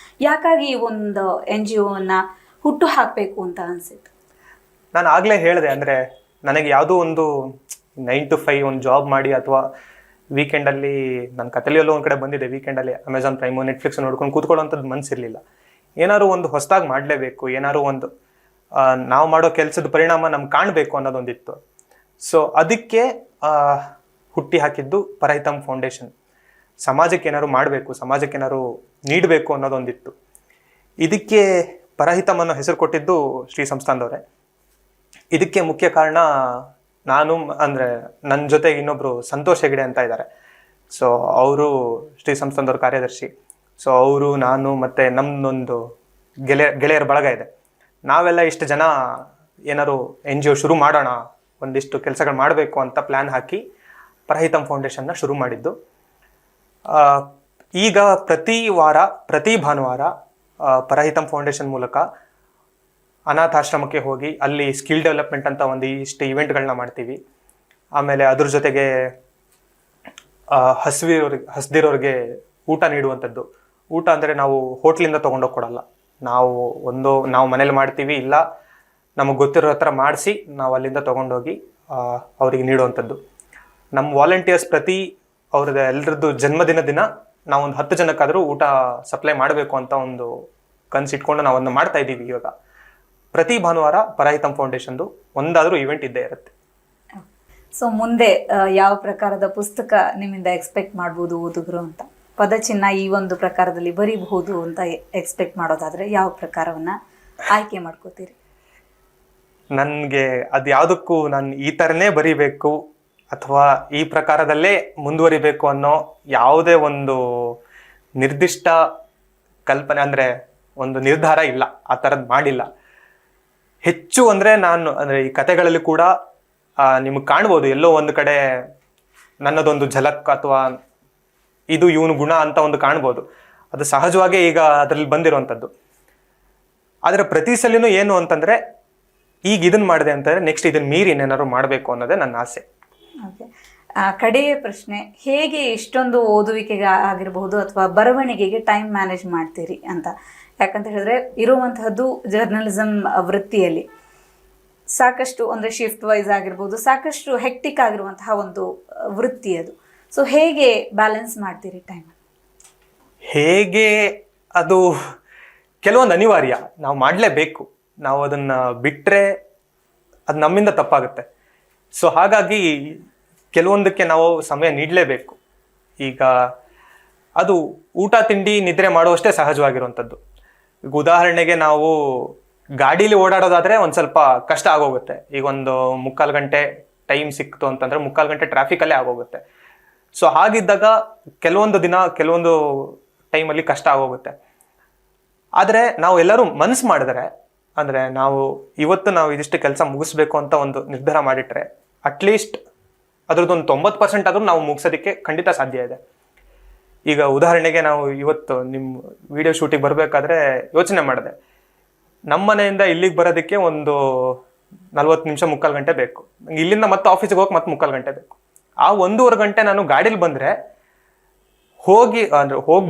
ಯಾಕಾಗಿ ಈ ಒಂದು NGO ಅನ್ನ ಹುಟ್ಟು ಹಾಕಬೇಕು ಅಂತ ಅನ್ಸಿತ್ತು? ನಾನು ಆಗಲೇ ಹೇಳಿದೆ, ಅಂದರೆ ನನಗೆ ಯಾವುದೋ ಒಂದು 9 to 5 ಒಂದು ಜಾಬ್ ಮಾಡಿ ಅಥವಾ ವೀಕೆಂಡಲ್ಲಿ ನನ್ನ ಕಥೆಯಲ್ಲೂ ಒಂದು ಕಡೆ ಬಂದಿದೆ, ವೀಕೆಂಡಲ್ಲಿ ಅಮೆಝಾನ್ ಪ್ರೈಮು, ನೆಟ್ಫ್ಲಿಕ್ಸ್ ನೋಡ್ಕೊಂಡು ಕೂತ್ಕೊಳ್ಳೋಂಥದ್ದು ಮನಸ್ಸಿರಲಿಲ್ಲ. ಏನಾದ್ರು ಒಂದು ಹೊಸದಾಗಿ ಮಾಡಲೇಬೇಕು, ಏನಾದ್ರು ಒಂದು ನಾವು ಮಾಡೋ ಕೆಲಸದ ಪರಿಣಾಮ ನಮ್ಗೆ ಕಾಣಬೇಕು ಅನ್ನೋದೊಂದಿತ್ತು. ಸೊ ಅದಕ್ಕೆ ಹುಟ್ಟಿ ಹಾಕಿದ್ದು ಪರಹಿತಂ ಫೌಂಡೇಶನ್. ಸಮಾಜಕ್ಕೆ ಏನಾದ್ರು ಮಾಡಬೇಕು, ಸಮಾಜಕ್ಕೆ ಏನಾದ್ರು ನೀಡಬೇಕು ಅನ್ನೋದೊಂದಿತ್ತು. ಇದಕ್ಕೆ ಪರಹಿತಂ ಅನ್ನೋ ಹೆಸರು ಕೊಟ್ಟಿದ್ದು ಶ್ರೀ ಸಂಸ್ಥಾನದವರೇ. ಇದಕ್ಕೆ ಮುಖ್ಯ ಕಾರಣ ನಾನು, ಅಂದರೆ ನನ್ನ ಜೊತೆಗೆ ಇನ್ನೊಬ್ರು ಸಂತೋಷ್ ಹೆಗಡೆ ಅಂತ ಇದ್ದಾರೆ. ಸೊ ಅವರು ಶ್ರೀ ಸಂಸ್ಥಾನದವ್ರ ಕಾರ್ಯದರ್ಶಿ. ಸೊ ಅವರು, ನಾನು ಮತ್ತು ನಮ್ಮದೊಂದು ಗೆಳೆಯರ ಬಳಗ ಇದೆ. ನಾವೆಲ್ಲ ಇಷ್ಟು ಜನ ಏನಾದ್ರು NGO ಶುರು ಮಾಡೋಣ, ಒಂದಿಷ್ಟು ಕೆಲಸಗಳು ಮಾಡಬೇಕು ಅಂತ ಪ್ಲ್ಯಾನ್ ಹಾಕಿ ಪರಹಿತಂ ಫೌಂಡೇಶನ್ನ ಶುರು ಮಾಡಿದ್ದು. ಈಗ ಪ್ರತಿ ಭಾನುವಾರ ಪರಹಿತಂ ಫೌಂಡೇಶನ್ ಮೂಲಕ ಅನಾಥಾಶ್ರಮಕ್ಕೆ ಹೋಗಿ ಅಲ್ಲಿ ಸ್ಕಿಲ್ ಡೆವಲಪ್ಮೆಂಟ್ ಅಂತ ಒಂದಿಷ್ಟು ಇವೆಂಟ್ಗಳನ್ನ ಮಾಡ್ತೀವಿ. ಆಮೇಲೆ ಅದ್ರ ಜೊತೆಗೆ ಹಸ್ದಿರೋರಿಗೆ ಊಟ ನೀಡುವಂಥದ್ದು. ಊಟ ಅಂದರೆ ನಾವು ಹೋಟ್ಲಿಂದ ತೊಗೊಂಡೋಗಿ ಕೊಡಲ್ಲ, ನಾವು ಮನೇಲಿ ಮಾಡ್ತೀವಿ, ಇಲ್ಲ ನಮಗೆ ಗೊತ್ತಿರೋ ಹತ್ರ ಮಾಡಿಸಿ ನಾವು ಅಲ್ಲಿಂದ ತೊಗೊಂಡೋಗಿ ಅವರಿಗೆ ನೀಡುವಂಥದ್ದು. ನಮ್ಮ ವಾಲಂಟಿಯರ್ಸ್ ಅವ್ರದ್ದು ಎಲ್ಲರದ್ದು ಜನ್ಮದಿನ ದಿನ ನಾವೊಂದು 10 ಜನಕ್ಕಾದರೂ ಊಟ ಸಪ್ಲೈ ಮಾಡಬೇಕು ಅಂತ ಒಂದು ಕನಸಿಟ್ಕೊಂಡು ನಾವು ಅದನ್ನು ಮಾಡ್ತಾ ಇದ್ದೀವಿ. ಇವಾಗ ಪ್ರತಿ ಭಾನುವಾರ ಪರಹಿತಂ ಫೌಂಡೇಶನ್ದು ಒಂದಾದರೂ ಇವೆಂಟ್ ಇದ್ದೇ ಇರುತ್ತೆ. ಸೊ ಮುಂದೆ ಯಾವ ಪ್ರಕಾರದ ಪುಸ್ತಕ ನಿಮ್ಮಿಂದ ಎಕ್ಸ್ಪೆಕ್ಟ್ ಮಾಡ್ಬೋದು ಓದುಗರು ಅಂತ? ಪದಚಿಹ್ನ ಈ ಒಂದು ಪ್ರಕಾರದಲ್ಲಿ ಬರೀಬಹುದು ಅಂತ ಎಕ್ಸ್ಪೆಕ್ಟ್ ಮಾಡೋದಾದ್ರೆ ಯಾವ ಪ್ರಕಾರವನ್ನ ಆಯ್ಕೆ ಮಾಡ್ಕೋತೀರಿ? ನನಗೆ ಅದು ಯಾವುದಕ್ಕೂ ನಾನು ಈ ಥರನೇ ಬರೀಬೇಕು ಅಥವಾ ಈ ಪ್ರಕಾರದಲ್ಲೇ ಮುಂದುವರಿಬೇಕು ಅನ್ನೋ ಯಾವುದೇ ಒಂದು ನಿರ್ದಿಷ್ಟ ಕಲ್ಪನೆ, ಅಂದರೆ ಒಂದು ನಿರ್ಧಾರ ಇಲ್ಲ, ಆ ಥರದ್ದು ಮಾಡಿಲ್ಲ. ಹೆಚ್ಚು ಅಂದರೆ ಈ ಕತೆಗಳಲ್ಲಿ ಕೂಡ ನಿಮಗೆ ಕಾಣ್ಬೋದು ಎಲ್ಲೋ ಒಂದು ಕಡೆ ನನ್ನದೊಂದು ಝಲಕ್ ಅಥವಾ ಇದು ಇವನು ಗುಣ ಅಂತ ಒಂದು ಕಾಣ್ಬೋದು. ಅದು ಸಹಜವಾಗೇ ಈಗ ಅದರಲ್ಲಿ ಬಂದಿರುವಂಥದ್ದು. ಆದರೆ ಪ್ರತಿ ಸಲಿನೂ ಏನು ಅಂತಂದರೆ, ಈಗ ಇದನ್ನು ಮಾಡಿದೆ ಅಂತಂದರೆ ನೆಕ್ಸ್ಟ್ ಇದನ್ನು ಮೀರಿ ಏನಾದ್ರು ಮಾಡಬೇಕು ಅನ್ನೋದೇ ನನ್ನ ಆಸೆ. ಓಕೆ, ಕಡೆಯ ಪ್ರಶ್ನೆ, ಹೇಗೆ ಇಷ್ಟೊಂದು ಓದುವಿಕೆಗೆ ಆಗಿರಬಹುದು ಅಥವಾ ಬರವಣಿಗೆಗೆ ಟೈಮ್ ಮ್ಯಾನೇಜ್ ಮಾಡ್ತೀರಿ ಅಂತ? ಯಾಕಂತ ಹೇಳಿದ್ರೆ ಇರುವಂತಹದ್ದು ಜರ್ನಲಿಸಮ್ ವೃತ್ತಿಯಲ್ಲಿ ಸಾಕಷ್ಟು, ಅಂದರೆ ಶಿಫ್ಟ್ ವೈಸ್ ಆಗಿರ್ಬೋದು, ಸಾಕಷ್ಟು ಹೆಕ್ಟಿಕ್ ಆಗಿರುವಂತಹ ಒಂದು ವೃತ್ತಿ ಅದು. ಸೊ ಹೇಗೆ ಬ್ಯಾಲೆನ್ಸ್ ಮಾಡ್ತೀರಿ ಟೈಮ್? ಹೇಗೆ, ಅದು ಕೆಲವೊಂದು ಅನಿವಾರ್ಯ, ನಾವು ಮಾಡಲೇಬೇಕು. ನಾವು ಅದನ್ನು ಬಿಟ್ಟರೆ ಅದು ನಮ್ಮಿಂದ ತಪ್ಪಾಗುತ್ತೆ. ಸೊ ಹಾಗಾಗಿ ಕೆಲವೊಂದಕ್ಕೆ ನಾವು ಸಮಯ ನೀಡಲೇಬೇಕು. ಈಗ ಅದು ಊಟ ತಿಂಡಿ ನಿದ್ರೆ ಮಾಡುವಷ್ಟೇ ಸಹಜವಾಗಿರುವಂಥದ್ದು. ಈಗ ಉದಾಹರಣೆಗೆ ನಾವು ಗಾಡೀಲಿ ಓಡಾಡೋದಾದರೆ ಒಂದು ಸ್ವಲ್ಪ ಕಷ್ಟ ಆಗೋಗುತ್ತೆ. ಈಗ ಒಂದು 3/4 ಗಂಟೆ ಟೈಮ್ ಸಿಕ್ತು ಅಂತಂದರೆ 3/4 ಗಂಟೆ ಟ್ರಾಫಿಕಲ್ಲೇ ಆಗೋಗುತ್ತೆ. ಸೊ ಹಾಗಿದ್ದಾಗ ಕೆಲವೊಂದು ಟೈಮಲ್ಲಿ ಕಷ್ಟ ಆಗೋಗುತ್ತೆ. ಆದರೆ ನಾವು ಎಲ್ಲರೂ ಮನಸ್ಸು ಮಾಡಿದ್ರೆ, ಅಂದರೆ ನಾವು ಇದಿಷ್ಟು ಕೆಲಸ ಮುಗಿಸ್ಬೇಕು ಅಂತ ಒಂದು ನಿರ್ಧಾರ ಮಾಡಿಟ್ರೆ ಅಟ್ಲೀಸ್ಟ್ ಅದ್ರದ್ದೊಂದು 90% ಆದರೂ ನಾವು ಮುಗಿಸೋದಕ್ಕೆ ಖಂಡಿತ ಸಾಧ್ಯ ಇದೆ. ಈಗ ಉದಾಹರಣೆಗೆ ನಾವು ಇವತ್ತು ನಿಮ್ಮ ವಿಡಿಯೋ ಶೂಟಿಗೆ ಬರಬೇಕಾದ್ರೆ ಯೋಚನೆ ಮಾಡಿದೆ, ನಮ್ಮ ಮನೆಯಿಂದ ಇಲ್ಲಿಗೆ ಬರೋದಕ್ಕೆ ಒಂದು 40 ನಿಮಿಷ 3/4 ಗಂಟೆ ಬೇಕು. ಇಲ್ಲಿಂದ ಮತ್ತೆ ಆಫೀಸಿಗೆ ಹೋಗಿ ಮತ್ತೆ 3/4 ಗಂಟೆ ಬೇಕು. ಆ 1.5 ಗಂಟೆ ನಾನು ಗಾಡೀಲಿ ಬಂದರೆ ಹೋಗಿ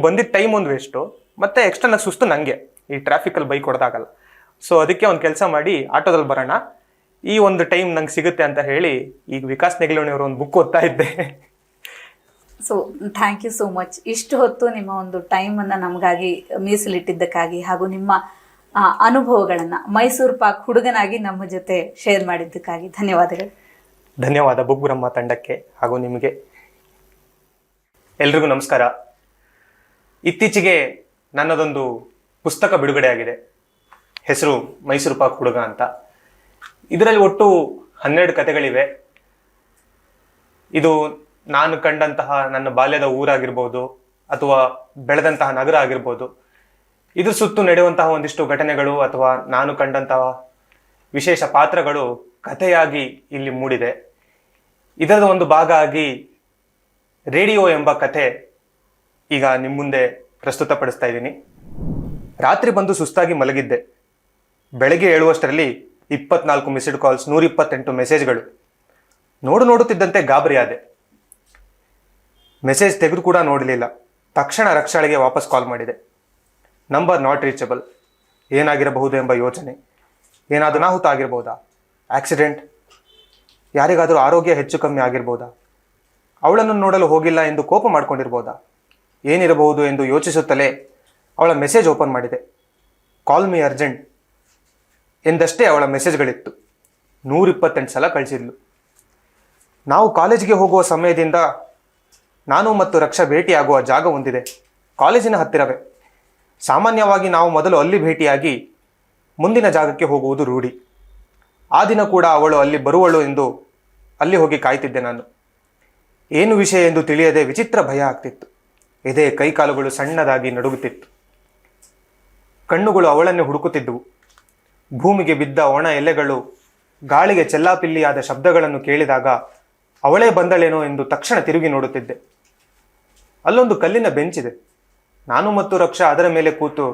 ಬಂದಿದ್ದ ಟೈಮ್ ಒಂದು ವೇಸ್ಟು, ಮತ್ತೆ ಎಕ್ಸ್ಟ್ರಾ ನಾನು ಸುಸ್ತು ನನಗೆ ಈ ಟ್ರಾಫಿಕಲ್ಲಿ ಬೈಕ್ ಹೊಡೆದಾಗಲ್ಲ. ಸೊ ಅದಕ್ಕೆ ಒಂದು ಕೆಲಸ ಮಾಡಿ ಆಟೋದಲ್ಲಿ ಬರೋಣ, ಈ ಒಂದು ಟೈಮ್ ನಂಗೆ ಸಿಗುತ್ತೆ ಅಂತ ಹೇಳಿ ಈಗ ವಿಕಾಸ್ ನೆಗಲೋಣಿಯವರು ಒಂದು ಬುಕ್ ಓದ್ತಾ ಇದ್ದೆ. So thank you so much. ಇಷ್ಟು ಹೊತ್ತು ನಿಮ್ಮ ಒಂದು ಟೈಮನ್ನು ನಮಗಾಗಿ ಮೀಸಲಿಟ್ಟಿದ್ದಕ್ಕಾಗಿ ಹಾಗೂ ನಿಮ್ಮ ಅನುಭವಗಳನ್ನು ಮೈಸೂರು ಪಾಕ್ ಹುಡುಗನಾಗಿ ನಮ್ಮ ಜೊತೆ ಶೇರ್ ಮಾಡಿದ್ದಕ್ಕಾಗಿ ಧನ್ಯವಾದಗಳು. ಧನ್ಯವಾದ ಬುಕ್ ಬ್ರಹ್ಮ ತಂಡಕ್ಕೆ ಹಾಗೂ ನಿಮಗೆ. ಎಲ್ರಿಗೂ ನಮಸ್ಕಾರ. ಇತ್ತೀಚೆಗೆ ನನ್ನದೊಂದು ಪುಸ್ತಕ ಬಿಡುಗಡೆ ಆಗಿದೆ. ಹೆಸರು ಮೈಸೂರು ಪಾಕ್ ಹುಡುಗ ಅಂತ. ಇದರಲ್ಲಿ ಒಟ್ಟು 12 ಕಥೆಗಳಿವೆ. ಇದು ನಾನು ಕಂಡಂತಹ ನನ್ನ ಬಾಲ್ಯದ ಊರಾಗಿರ್ಬೋದು ಅಥವಾ ಬೆಳೆದಂತಹ ನಗರ ಆಗಿರ್ಬೋದು, ಇದ್ರ ಸುತ್ತು ನಡೆಯುವಂತಹ ಒಂದಿಷ್ಟು ಘಟನೆಗಳು ಅಥವಾ ನಾನು ಕಂಡಂತಹ ವಿಶೇಷ ಪಾತ್ರಗಳು ಕಥೆಯಾಗಿ ಇಲ್ಲಿ ಮೂಡಿದೆ. ಇದರದ ಒಂದು ಭಾಗ ಆಗಿ ರೇಡಿಯೋ ಎಂಬ ಕಥೆ ಈಗ ನಿಮ್ಮ ಮುಂದೆ ಪ್ರಸ್ತುತಪಡಿಸ್ತಾ ಇದ್ದೀನಿ. ರಾತ್ರಿ ಬಂದು ಸುಸ್ತಾಗಿ ಮಲಗಿದ್ದೆ. ಬೆಳಗ್ಗೆ ಏಳುವಷ್ಟರಲ್ಲಿ 24 ಮಿಸ್ಡ್ ಕಾಲ್ಸ್, 128 ಮೆಸೇಜ್ಗಳು. ನೋಡುತ್ತಿದ್ದಂತೆ ಗಾಬರಿಯಾದೆ. ಮೆಸೇಜ್ ತೆಗೆದು ಕೂಡ ನೋಡಲಿಲ್ಲ. ತಕ್ಷಣ ರಕ್ಷಾಳಿಗೆ ವಾಪಸ್ ಕಾಲ್ ಮಾಡಿದೆ. Number not reachable. ಏನಾಗಿರಬಹುದು ಎಂಬ ಯೋಚನೆ. ಏನಾದರೂ ಅನಾಹುತ ಆಗಿರ್ಬೋದಾ? ಆಕ್ಸಿಡೆಂಟ್? ಯಾರಿಗಾದರೂ ಆರೋಗ್ಯ ಹೆಚ್ಚು ಕಮ್ಮಿ ಆಗಿರ್ಬೋದಾ? ಅವಳನ್ನು ನೋಡಲು ಹೋಗಿಲ್ಲ ಎಂದು ಕೋಪ ಮಾಡ್ಕೊಂಡಿರ್ಬೋದಾ? ಏನಿರಬಹುದು ಎಂದು ಯೋಚಿಸುತ್ತಲೇ ಅವಳ ಮೆಸೇಜ್ ಓಪನ್ ಮಾಡಿದೆ. ಕಾಲ್ ಮೀ ಅರ್ಜೆಂಟ್ ಎಂದಷ್ಟೇ ಅವಳ ಮೆಸೇಜ್ಗಳಿತ್ತು. 128 ಸಲ ಕಳಿಸಿದ್ಲು. ನಾವು ಕಾಲೇಜಿಗೆ ಹೋಗುವ ಸಮಯದಿಂದ ನಾನು ಮತ್ತು ರಕ್ಷಾ ಭೇಟಿಯಾಗುವ ಜಾಗ ಹೊಂದಿದೆ. ಕಾಲೇಜಿನ ಹತ್ತಿರವೇ. ಸಾಮಾನ್ಯವಾಗಿ ನಾವು ಮೊದಲು ಅಲ್ಲಿ ಭೇಟಿಯಾಗಿ ಮುಂದಿನ ಜಾಗಕ್ಕೆ ಹೋಗುವುದು ರೂಢಿ. ಆ ದಿನ ಕೂಡ ಅವಳು ಅಲ್ಲಿ ಬರುವಳು ಎಂದು ಅಲ್ಲಿ ಹೋಗಿ ಕಾಯ್ತಿದ್ದೆ ನಾನು. ಏನು ವಿಷಯ ಎಂದು ತಿಳಿಯದೆ ವಿಚಿತ್ರ ಭಯ ಆಗ್ತಿತ್ತು. ಎದೆ ಕೈಕಾಲುಗಳು ಸಣ್ಣದಾಗಿ ನಡುಗುತ್ತಿತ್ತು. ಕಣ್ಣುಗಳು ಅವಳನ್ನೇ ಹುಡುಕುತ್ತಿದ್ದವು. ಭೂಮಿಗೆ ಬಿದ್ದ ಒಣ ಎಲೆಗಳು ಗಾಳಿಗೆ ಚೆಲ್ಲಾಪಿಲ್ಲಿಯಾದ ಶಬ್ದಗಳನ್ನು ಕೇಳಿದಾಗ ಅವಳೇ ಬಂದಳೇನೋ ಎಂದು ತಕ್ಷಣ ತಿರುಗಿ ನೋಡುತ್ತಿದ್ದೆ. ಅಲ್ಲೊಂದು ಕಲ್ಲಿನ ಬೆಂಚಿದೆ. ನಾನು ಮತ್ತು ರಕ್ಷಾ ಅದರ ಮೇಲೆ ಕೂತು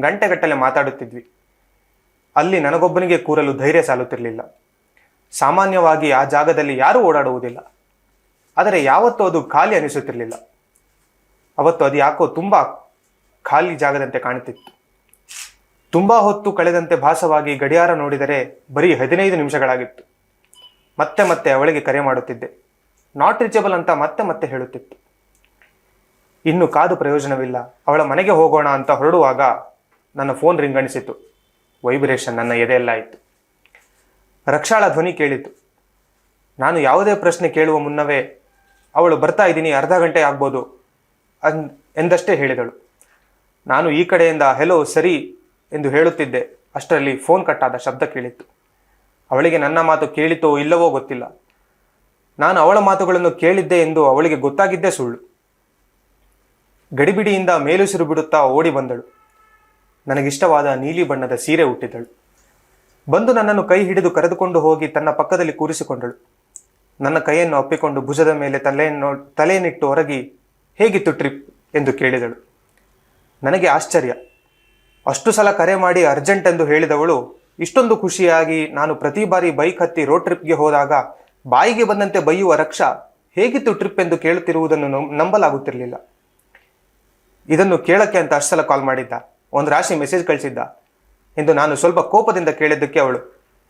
ಗಂಟೆಗಟ್ಟಲೆ ಮಾತಾಡುತ್ತಿದ್ವಿ. ಅಲ್ಲಿ ನನಗೊಬ್ಬನಿಗೆ ಕೂರಲು ಧೈರ್ಯ ಸಾಲುತ್ತಿರಲಿಲ್ಲ. ಸಾಮಾನ್ಯವಾಗಿ ಆ ಜಾಗದಲ್ಲಿ ಯಾರೂ ಓಡಾಡುವುದಿಲ್ಲ. ಆದರೆ ಯಾವತ್ತೂ ಅದು ಖಾಲಿ ಅನಿಸುತ್ತಿರಲಿಲ್ಲ. ಅವತ್ತು ಅದು ಯಾಕೋ ತುಂಬ ಖಾಲಿ ಜಾಗದಂತೆ ಕಾಣುತ್ತಿತ್ತು. ತುಂಬ ಹೊತ್ತು ಕಳೆದಂತೆ ಭಾಸವಾಗಿ ಗಡಿಯಾರ ನೋಡಿದರೆ ಬರೀ 15 ನಿಮಿಷಗಳಾಗಿತ್ತು. ಮತ್ತೆ ಮತ್ತೆ ಅವಳಿಗೆ ಕರೆ ಮಾಡುತ್ತಿದ್ದೆ. ನಾಟ್ ರೀಚಬಲ್ ಅಂತ ಮತ್ತೆ ಮತ್ತೆ ಹೇಳುತ್ತಿತ್ತು. ಇನ್ನು ಕಾದು ಪ್ರಯೋಜನವಿಲ್ಲ. ಅವಳ ಮನೆಗೆ ಹೋಗೋಣ ಅಂತ ಹೊರಡುವಾಗ ನನ್ನ ಫೋನ್ ರಿಂಗಣಿಸಿತು. ವೈಬ್ರೇಷನ್ ನನ್ನ ಎದೆಯಲ್ಲಾಯಿತು. ರಕ್ಷಾಳ ಧ್ವನಿ ಕೇಳಿತು. ನಾನು ಯಾವುದೇ ಪ್ರಶ್ನೆ ಕೇಳುವ ಮುನ್ನವೇ ಅವಳು ಬರ್ತಾ ಇದ್ದೀನಿ, ಅರ್ಧ ಗಂಟೆ ಆಗ್ಬೋದು ಎಂದಷ್ಟೇ ಹೇಳಿದಳು. ನಾನು ಈ ಕಡೆಯಿಂದ ಹೆಲೋ ಸರಿ ಎಂದು ಹೇಳುತ್ತಿದ್ದೆ. ಅಷ್ಟರಲ್ಲಿ ಫೋನ್ ಕಟ್ಟಾದ ಶಬ್ದ ಕೇಳಿತ್ತು. ಅವಳಿಗೆ ನನ್ನ ಮಾತು ಕೇಳಿತೋ ಇಲ್ಲವೋ ಗೊತ್ತಿಲ್ಲ. ನಾನು ಅವಳ ಮಾತುಗಳನ್ನು ಕೇಳಿದ್ದೆ ಎಂದು ಅವಳಿಗೆ ಗೊತ್ತಾಗಿದ್ದೇ ಸುಳ್ಳು. ಗಡಿಬಿಡಿಯಿಂದ ಮೇಲುಸಿರು ಬಿಡುತ್ತಾ ಓಡಿ ಬಂದಳು. ನನಗಿಷ್ಟವಾದ ನೀಲಿ ಬಣ್ಣದ ಸೀರೆ ಉಟ್ಟಿದ್ದಳು. ಬಂದು ನನ್ನನ್ನು ಕೈ ಹಿಡಿದು ಕರೆದುಕೊಂಡು ಹೋಗಿ ತನ್ನ ಪಕ್ಕದಲ್ಲಿ ಕೂರಿಸಿಕೊಂಡಳು. ನನ್ನ ಕೈಯನ್ನು ಅಪ್ಪಿಕೊಂಡು ಭುಜದ ಮೇಲೆ ತಲೆಯನ್ನಿಟ್ಟು ಹೊರಗಿ ಹೇಗಿತ್ತು ಟ್ರಿಪ್ ಎಂದು ಕೇಳಿದಳು. ನನಗೆ ಆಶ್ಚರ್ಯ. ಅಷ್ಟು ಸಲ ಕರೆ ಮಾಡಿ ಅರ್ಜೆಂಟ್ ಎಂದು ಹೇಳಿದವಳು ಇಷ್ಟೊಂದು ಖುಷಿಯಾಗಿ ನಾನು ಪ್ರತಿ ಬಾರಿ ಬೈಕ್ ಹತ್ತಿ ರೋಡ್ ಟ್ರಿಪ್ಗೆ ಹೋದಾಗ ಬಾಯಿಗೆ ಬಂದಂತೆ ಬೈಯುವ ರಕ್ಷಾ ಹೇಗಿತ್ತು ಟ್ರಿಪ್ ಎಂದು ಕೇಳುತ್ತಿರುವುದನ್ನು ನಂಬಲಾಗುತ್ತಿರಲಿಲ್ಲ. ಇದನ್ನು ಕೇಳಕ್ಕೆ ಅಂತ ಅಷ್ಟು ಸಲ ಕಾಲ್ ಮಾಡಿದ್ದ, ಒಂದು ರಾಶಿ ಮೆಸೇಜ್ ಕಳಿಸಿದ್ದ ಎಂದು ನಾನು ಸ್ವಲ್ಪ ಕೋಪದಿಂದ ಕೇಳಿದ್ದಕ್ಕೆ ಅವಳು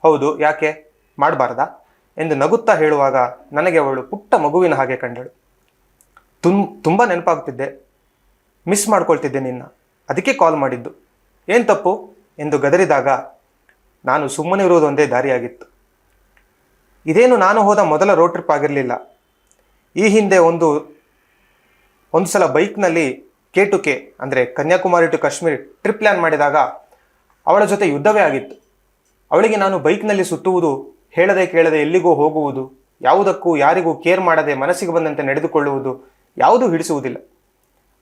ಹೌದು, ಯಾಕೆ ಮಾಡಬಾರ್ದಾ ಎಂದು ನಗುತ್ತಾ ಹೇಳುವಾಗ ನನಗೆ ಅವಳು ಪುಟ್ಟ ಮಗುವಿನ ಹಾಗೆ ಕಂಡಳು. ತುಂಬ ನೆನಪಾಗ್ತಿದ್ದೆ. ಮಿಸ್ ಮಾಡ್ಕೊಳ್ತಿದ್ದೆ ನಿನ್ನ, ಅದಕ್ಕೆ ಕಾಲ್ ಮಾಡಿದ್ದು. ಏನು ತಪ್ಪು ಎಂದು ಗದರಿದಾಗ ನಾನು ಸುಮ್ಮನೆ ಇರುವುದೊಂದೇ ದಾರಿಯಾಗಿತ್ತು. ಇದೇನು ನಾನು ಹೋದ ಮೊದಲ ರೋಡ್ ಟ್ರಿಪ್ ಆಗಿರಲಿಲ್ಲ. ಈ ಹಿಂದೆ ಒಂದು ಸಲ ಬೈಕ್ನಲ್ಲಿ K2K ಅಂದರೆ Kanyakumari to Kashmir trip plan ಮಾಡಿದಾಗ ಅವಳ ಜೊತೆ ಯುದ್ಧವೇ ಆಗಿತ್ತು. ಅವಳಿಗೆ ನಾನು ಬೈಕ್ನಲ್ಲಿ ಸುತ್ತುವುದು, ಹೇಳದೆ ಕೇಳದೆ ಎಲ್ಲಿಗೂ ಹೋಗುವುದು, ಯಾವುದಕ್ಕೂ ಯಾರಿಗೂ ಕೇರ್ ಮಾಡದೆ ಮನಸ್ಸಿಗೆ ಬಂದಂತೆ ನಡೆದುಕೊಳ್ಳುವುದು ಯಾವುದೂ ಹಿಡಿಸುವುದಿಲ್ಲ.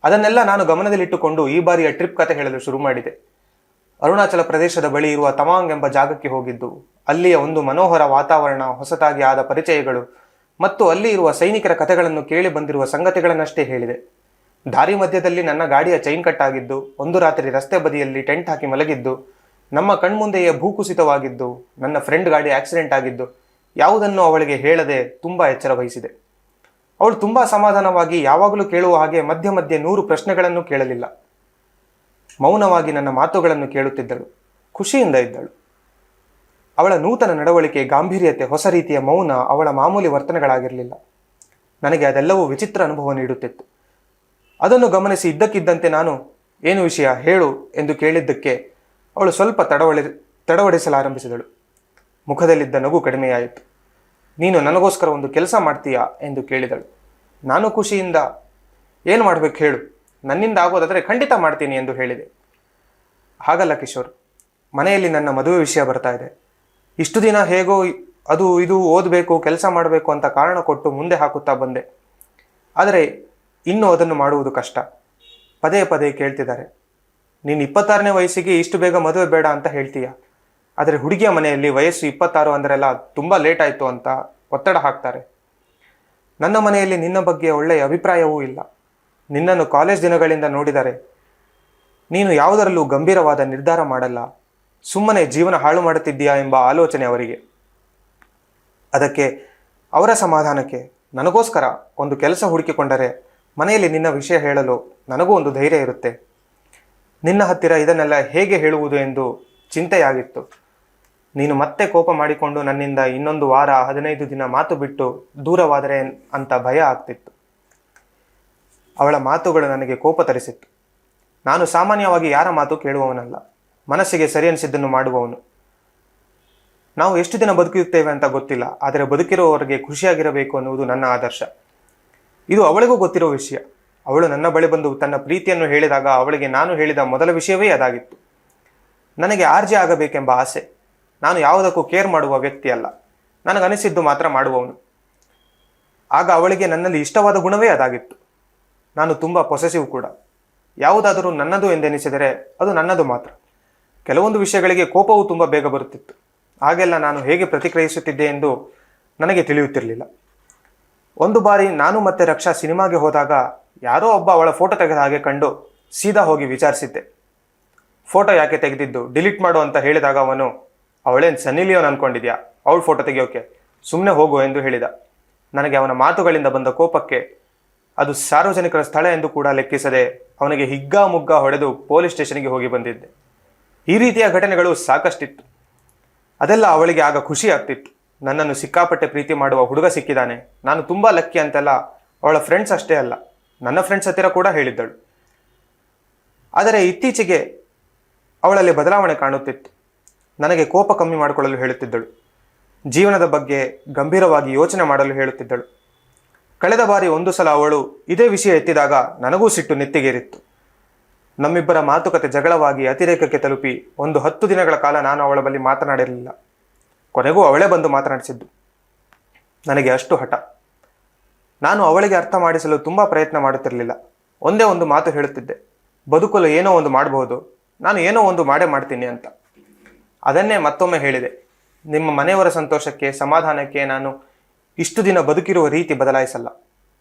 ಅದನ್ನೆಲ್ಲ ನಾನು ಗಮನದಲ್ಲಿಟ್ಟುಕೊಂಡು ಈ ಬಾರಿಯ ಟ್ರಿಪ್ ಕತೆ ಹೇಳಲು ಶುರು ಮಾಡಿದೆ. ಅರುಣಾಚಲ ಪ್ರದೇಶದ ಬಳಿ ಇರುವ ತವಾಂಗ್ ಎಂಬ ಜಾಗಕ್ಕೆ ಹೋಗಿದ್ದು, ಅಲ್ಲಿಯ ಒಂದು ಮನೋಹರ ವಾತಾವರಣ, ಹೊಸತಾಗಿ ಆದ ಪರಿಚಯಗಳು ಮತ್ತು ಅಲ್ಲಿ ಇರುವ ಸೈನಿಕರ ಕಥೆಗಳನ್ನು ಕೇಳಿ ಬಂದಿರುವ ಸಂಗತಿಗಳನ್ನಷ್ಟೇ ಹೇಳಿದೆ. ದಾರಿ ಮಧ್ಯದಲ್ಲಿ ನನ್ನ ಗಾಡಿಯ ಚೈನ್ ಕಟ್ಟಾಗಿದ್ದು, ಒಂದು ರಾತ್ರಿ ರಸ್ತೆ ಬದಿಯಲ್ಲಿ ಟೆಂಟ್ ಹಾಕಿ ಮಲಗಿದ್ದು, ನಮ್ಮ ಕಣ್ಮುಂದೆಯೇ ಭೂಕುಸಿತವಾಗಿದ್ದು, ನನ್ನ ಫ್ರೆಂಡ್ ಗಾಡಿ ಆಕ್ಸಿಡೆಂಟ್ ಆಗಿದ್ದು ಯಾವುದನ್ನು ಅವಳಿಗೆ ಹೇಳದೆ ತುಂಬ ಎಚ್ಚರ ವಹಿಸಿದೆ. ಅವಳು ತುಂಬ ಸಮಾಧಾನವಾಗಿ ಯಾವಾಗಲೂ ಕೇಳುವ ಹಾಗೆ ಮಧ್ಯೆ ಮಧ್ಯೆ 100 ಪ್ರಶ್ನೆಗಳನ್ನು ಕೇಳಲಿಲ್ಲ. ಮೌನವಾಗಿ ನನ್ನ ಮಾತುಗಳನ್ನು ಕೇಳುತ್ತಿದ್ದಳು. ಖುಷಿಯಿಂದ ಇದ್ದಳು. ಅವಳ ನೂತನ ನಡವಳಿಕೆ, ಗಾಂಭೀರ್ಯತೆ, ಹೊಸ ರೀತಿಯ ಮೌನ ಅವಳ ಮಾಮೂಲಿ ವರ್ತನೆಗಳಾಗಿರಲಿಲ್ಲ. ನನಗೆ ಅದೆಲ್ಲವೂ ವಿಚಿತ್ರ ಅನುಭವ ನೀಡುತ್ತಿತ್ತು. ಅದನ್ನು ಗಮನಿಸಿ ಇದ್ದಕ್ಕಿದ್ದಂತೆ ನಾನು ಏನು ವಿಷಯ ಹೇಳು ಎಂದು ಕೇಳಿದ್ದಕ್ಕೆ ಅವಳು ಸ್ವಲ್ಪ ತಡವಡಿಸಲಾರಂಭಿಸಿದಳು. ಮುಖದಲ್ಲಿದ್ದ ನಗು ಕಡಿಮೆಯಾಯಿತು. ನೀನು ನನಗೋಸ್ಕರ ಒಂದು ಕೆಲಸ ಮಾಡ್ತೀಯಾ ಎಂದು ಕೇಳಿದಳು. ನಾನು ಖುಷಿಯಿಂದ ಏನು ಮಾಡಬೇಕು ಹೇಳು, ನನ್ನಿಂದ ಆಗೋದಾದರೆ ಖಂಡಿತ ಮಾಡ್ತೀನಿ ಎಂದು ಹೇಳಿದೆ. ಹಾಗಲ್ಲ ಕಿಶೋರ್, ಮನೆಯಲ್ಲಿ ನನ್ನ ಮದುವೆ ವಿಷಯ ಬರ್ತಾ ಇದೆ. ಇಷ್ಟು ದಿನ ಹೇಗೋ ಅದು ಇದು ಓದಬೇಕು, ಕೆಲಸ ಮಾಡಬೇಕು ಅಂತ ಕಾರಣ ಕೊಟ್ಟು ಮುಂದೆ ಹಾಕುತ್ತಾ ಬಂದೆ. ಆದರೆ ಇನ್ನೂ ಅದನ್ನು ಮಾಡುವುದು ಕಷ್ಟ. ಪದೇ ಪದೇ ಕೇಳ್ತಿದ್ದಾರೆ, ನೀನು 26ನೇ ವಯಸ್ಸಿಗೆ ಇಷ್ಟು ಬೇಗ ಮದುವೆ ಬೇಡ ಅಂತ ಹೇಳ್ತೀಯ. ಆದರೆ ಹುಡುಗಿಯ ಮನೆಯಲ್ಲಿ ವಯಸ್ಸು 26 ಅಂದರೆಲ್ಲ ತುಂಬ ಲೇಟ್ ಆಯಿತು ಅಂತ ಒತ್ತಡ ಹಾಕ್ತಾರೆ. ನನ್ನ ಮನೆಯಲ್ಲಿ ನಿನ್ನ ಬಗ್ಗೆ ಒಳ್ಳೆಯ ಅಭಿಪ್ರಾಯವೂ ಇಲ್ಲ. ನಿನ್ನನ್ನು ಕಾಲೇಜ್ ದಿನಗಳಿಂದ ನೋಡಿದರೆ ನೀನು ಯಾವುದರಲ್ಲೂ ಗಂಭೀರವಾದ ನಿರ್ಧಾರ ಮಾಡಲ್ಲ, ಸುಮ್ಮನೆ ಜೀವನ ಹಾಳು ಮಾಡುತ್ತಿದ್ದೀಯಾ ಎಂಬ ಆಲೋಚನೆ ಅವರಿಗೆ. ಅದಕ್ಕೆ ಅವರ ಸಮಾಧಾನಕ್ಕೆ ನನಗೋಸ್ಕರ ಒಂದು ಕೆಲಸ ಹುಡುಕಿಕೊಂಡರೆ ಮನೆಯಲ್ಲಿ ನಿನ್ನ ವಿಷಯ ಹೇಳಲು ನನಗೂ ಒಂದು ಧೈರ್ಯ ಇರುತ್ತೆ. ನಿನ್ನ ಹತ್ತಿರ ಇದನ್ನೆಲ್ಲ ಹೇಗೆ ಹೇಳುವುದು ಎಂದು ಚಿಂತೆಯಾಗಿತ್ತು. ನೀನು ಮತ್ತೆ ಕೋಪ ಮಾಡಿಕೊಂಡು ನನ್ನಿಂದ ಇನ್ನೊಂದು ವಾರ 15 ದಿನ ಮಾತು ಬಿಟ್ಟು ದೂರವಾದರೆ ಅಂತ ಭಯ ಆಗ್ತಿತ್ತು. ಅವಳ ಮಾತುಗಳು ನನಗೆ ಕೋಪ ತರಿಸಿತ್ತು. ನಾನು ಸಾಮಾನ್ಯವಾಗಿ ಯಾರ ಮಾತು ಕೇಳುವವನಲ್ಲ, ಮನಸ್ಸಿಗೆ ಸರಿ ಅನಿಸಿದ್ದನ್ನು ಮಾಡುವವನು. ನಾವು ಎಷ್ಟು ದಿನ ಬದುಕಿರುತ್ತೇವೆ ಅಂತ ಗೊತ್ತಿಲ್ಲ, ಆದರೆ ಬದುಕಿರುವವರೆಗೆ ಖುಷಿಯಾಗಿರಬೇಕು ಅನ್ನುವುದು ನನ್ನ ಆದರ್ಶ. ಇದು ಅವಳಿಗೂ ಗೊತ್ತಿರೋ ವಿಷಯ. ಅವಳು ನನ್ನ ಬಳಿ ಬಂದು ತನ್ನ ಪ್ರೀತಿಯನ್ನು ಹೇಳಿದಾಗ ಅವಳಿಗೆ ನಾನು ಹೇಳಿದ ಮೊದಲ ವಿಷಯವೇ ಅದಾಗಿತ್ತು. ನನಗೆ ಆರ್ಜೆ ಆಗಬೇಕೆಂಬ ಆಸೆ. ನಾನು ಯಾವುದಕ್ಕೂ ಕೇರ್ ಮಾಡುವ ವ್ಯಕ್ತಿ ಅಲ್ಲ, ನನಗನಿಸಿದ್ದು ಮಾತ್ರ ಮಾಡುವವನು. ಆಗ ಅವಳಿಗೆ ನನ್ನಲ್ಲಿ ಇಷ್ಟವಾದ ಗುಣವೇ ಅದಾಗಿತ್ತು. ನಾನು ತುಂಬ ಪೊಸೆಸಿವ್ ಕೂಡ. ಯಾವುದಾದರೂ ನನ್ನದು ಎಂದೆನಿಸಿದರೆ ಅದು ನನ್ನದು ಮಾತ್ರ. ಕೆಲವೊಂದು ವಿಷಯಗಳಿಗೆ ಕೋಪವು ತುಂಬ ಬೇಗ ಬರುತ್ತಿತ್ತು. ಹಾಗೆಲ್ಲ ನಾನು ಹೇಗೆ ಪ್ರತಿಕ್ರಿಯಿಸುತ್ತಿದ್ದೆ ಎಂದು ನನಗೆ ತಿಳಿಯುತ್ತಿರಲಿಲ್ಲ. ಒಂದು ಬಾರಿ ನಾನು ಮತ್ತೆ ರಕ್ಷಾ ಸಿನಿಮಾಗೆ ಹೋದಾಗ ಯಾರೋ ಒಬ್ಬ ಅವಳ ಫೋಟೋ ತೆಗೆದ ಹಾಗೆ ಕಂಡು ಸೀದಾ ಹೋಗಿ ವಿಚಾರಿಸಿದ್ದೆ. ಫೋಟೋ ಯಾಕೆ ತೆಗೆದಿದ್ದು, ಡಿಲೀಟ್ ಮಾಡು ಅಂತ ಹೇಳಿದಾಗ ಅವನು, ಅವಳೇನು ಸನ್ನಿ ಲಿಯೋನ್ ಅನ್ಕೊಂಡಿದ್ಯಾ ಅವಳ ಫೋಟೋ ತೆಗೆಯೋಕೆ, ಸುಮ್ಮನೆ ಹೋಗು ಎಂದು ಹೇಳಿದ. ನನಗೆ ಅವನ ಮಾತುಗಳಿಂದ ಬಂದ ಕೋಪಕ್ಕೆ ಅದು ಸಾರ್ವಜನಿಕರ ಸ್ಥಳ ಎಂದು ಕೂಡ ಲೆಕ್ಕಿಸದೆ ಅವನಿಗೆ ಹಿಗ್ಗಾಮುಗ್ಗಾ ಹೊಡೆದು ಪೊಲೀಸ್ ಸ್ಟೇಷನ್ಗೆ ಹೋಗಿ ಬಂದಿದ್ದೆ. ಈ ರೀತಿಯ ಘಟನೆಗಳು ಸಾಕಷ್ಟಿತ್ತು. ಅದೆಲ್ಲ ಅವಳಿಗೆ ಆಗ ಖುಷಿ ಆಗ್ತಿತ್ತು. ನನ್ನನ್ನು ಸಿಕ್ಕಾಪಟ್ಟೆ ಪ್ರೀತಿ ಮಾಡುವ ಹುಡುಗ ಸಿಕ್ಕಿದ್ದಾನೆ, ನಾನು ತುಂಬ ಲಕ್ಕಿ ಅಂತೆಲ್ಲ ಅವಳ ಫ್ರೆಂಡ್ಸ್ ಅಷ್ಟೇ ಅಲ್ಲ, ನನ್ನ ಫ್ರೆಂಡ್ಸ್ ಹತ್ತಿರ ಕೂಡ ಹೇಳಿದ್ದಳು. ಆದರೆ ಇತ್ತೀಚೆಗೆ ಅವಳಲ್ಲಿ ಬದಲಾವಣೆ ಕಾಣುತ್ತಿತ್ತು. ನನಗೆ ಕೋಪ ಕಮ್ಮಿ ಮಾಡಿಕೊಳ್ಳಲು ಹೇಳುತ್ತಿದ್ದಳು. ಜೀವನದ ಬಗ್ಗೆ ಗಂಭೀರವಾಗಿ ಯೋಚನೆ ಮಾಡಲು ಹೇಳುತ್ತಿದ್ದಳು. ಕಳೆದ ಬಾರಿ ಒಂದು ಸಲ ಅವಳು ಇದೇ ವಿಷಯ ಎತ್ತಿದಾಗ ನನಗೂ ಸಿಟ್ಟು ನೆತ್ತಿಗೇರಿತ್ತು. ನಮ್ಮಿಬ್ಬರ ಮಾತುಕತೆ ಜಗಳವಾಗಿ ಅತಿರೇಕಕ್ಕೆ ತಲುಪಿ ಒಂದು 10 ದಿನಗಳ ಕಾಲ ನಾನು ಅವಳ ಬಳಿ ಮಾತನಾಡಿರಲಿಲ್ಲ. ಕೊನೆಗೂ ಅವಳೇ ಬಂದು ಮಾತನಾಡಿಸಿದ್ದು. ನನಗೆ ಅಷ್ಟು ಹಠ. ನಾನು ಅವಳಿಗೆ ಅರ್ಥ ಮಾಡಿಸಲು ತುಂಬ ಪ್ರಯತ್ನ ಮಾಡುತ್ತಿರಲಿಲ್ಲ. ಒಂದೇ ಒಂದು ಮಾತು ಹೇಳುತ್ತಿದ್ದೆ, ಬದುಕಲು ಏನೋ ಒಂದು ಮಾಡಬಹುದು, ನಾನು ಏನೋ ಒಂದು ಮಾಡೇ ಮಾಡ್ತೀನಿ ಅಂತ. ಅದನ್ನೇ ಮತ್ತೊಮ್ಮೆ ಹೇಳಿದೆ, ನಿಮ್ಮ ಮನೆಯವರ ಸಂತೋಷಕ್ಕೆ ಸಮಾಧಾನಕ್ಕೆ ನಾನು ಇಷ್ಟು ದಿನ ಬದುಕಿರುವ ರೀತಿ ಬದಲಾಯಿಸಲ್ಲ.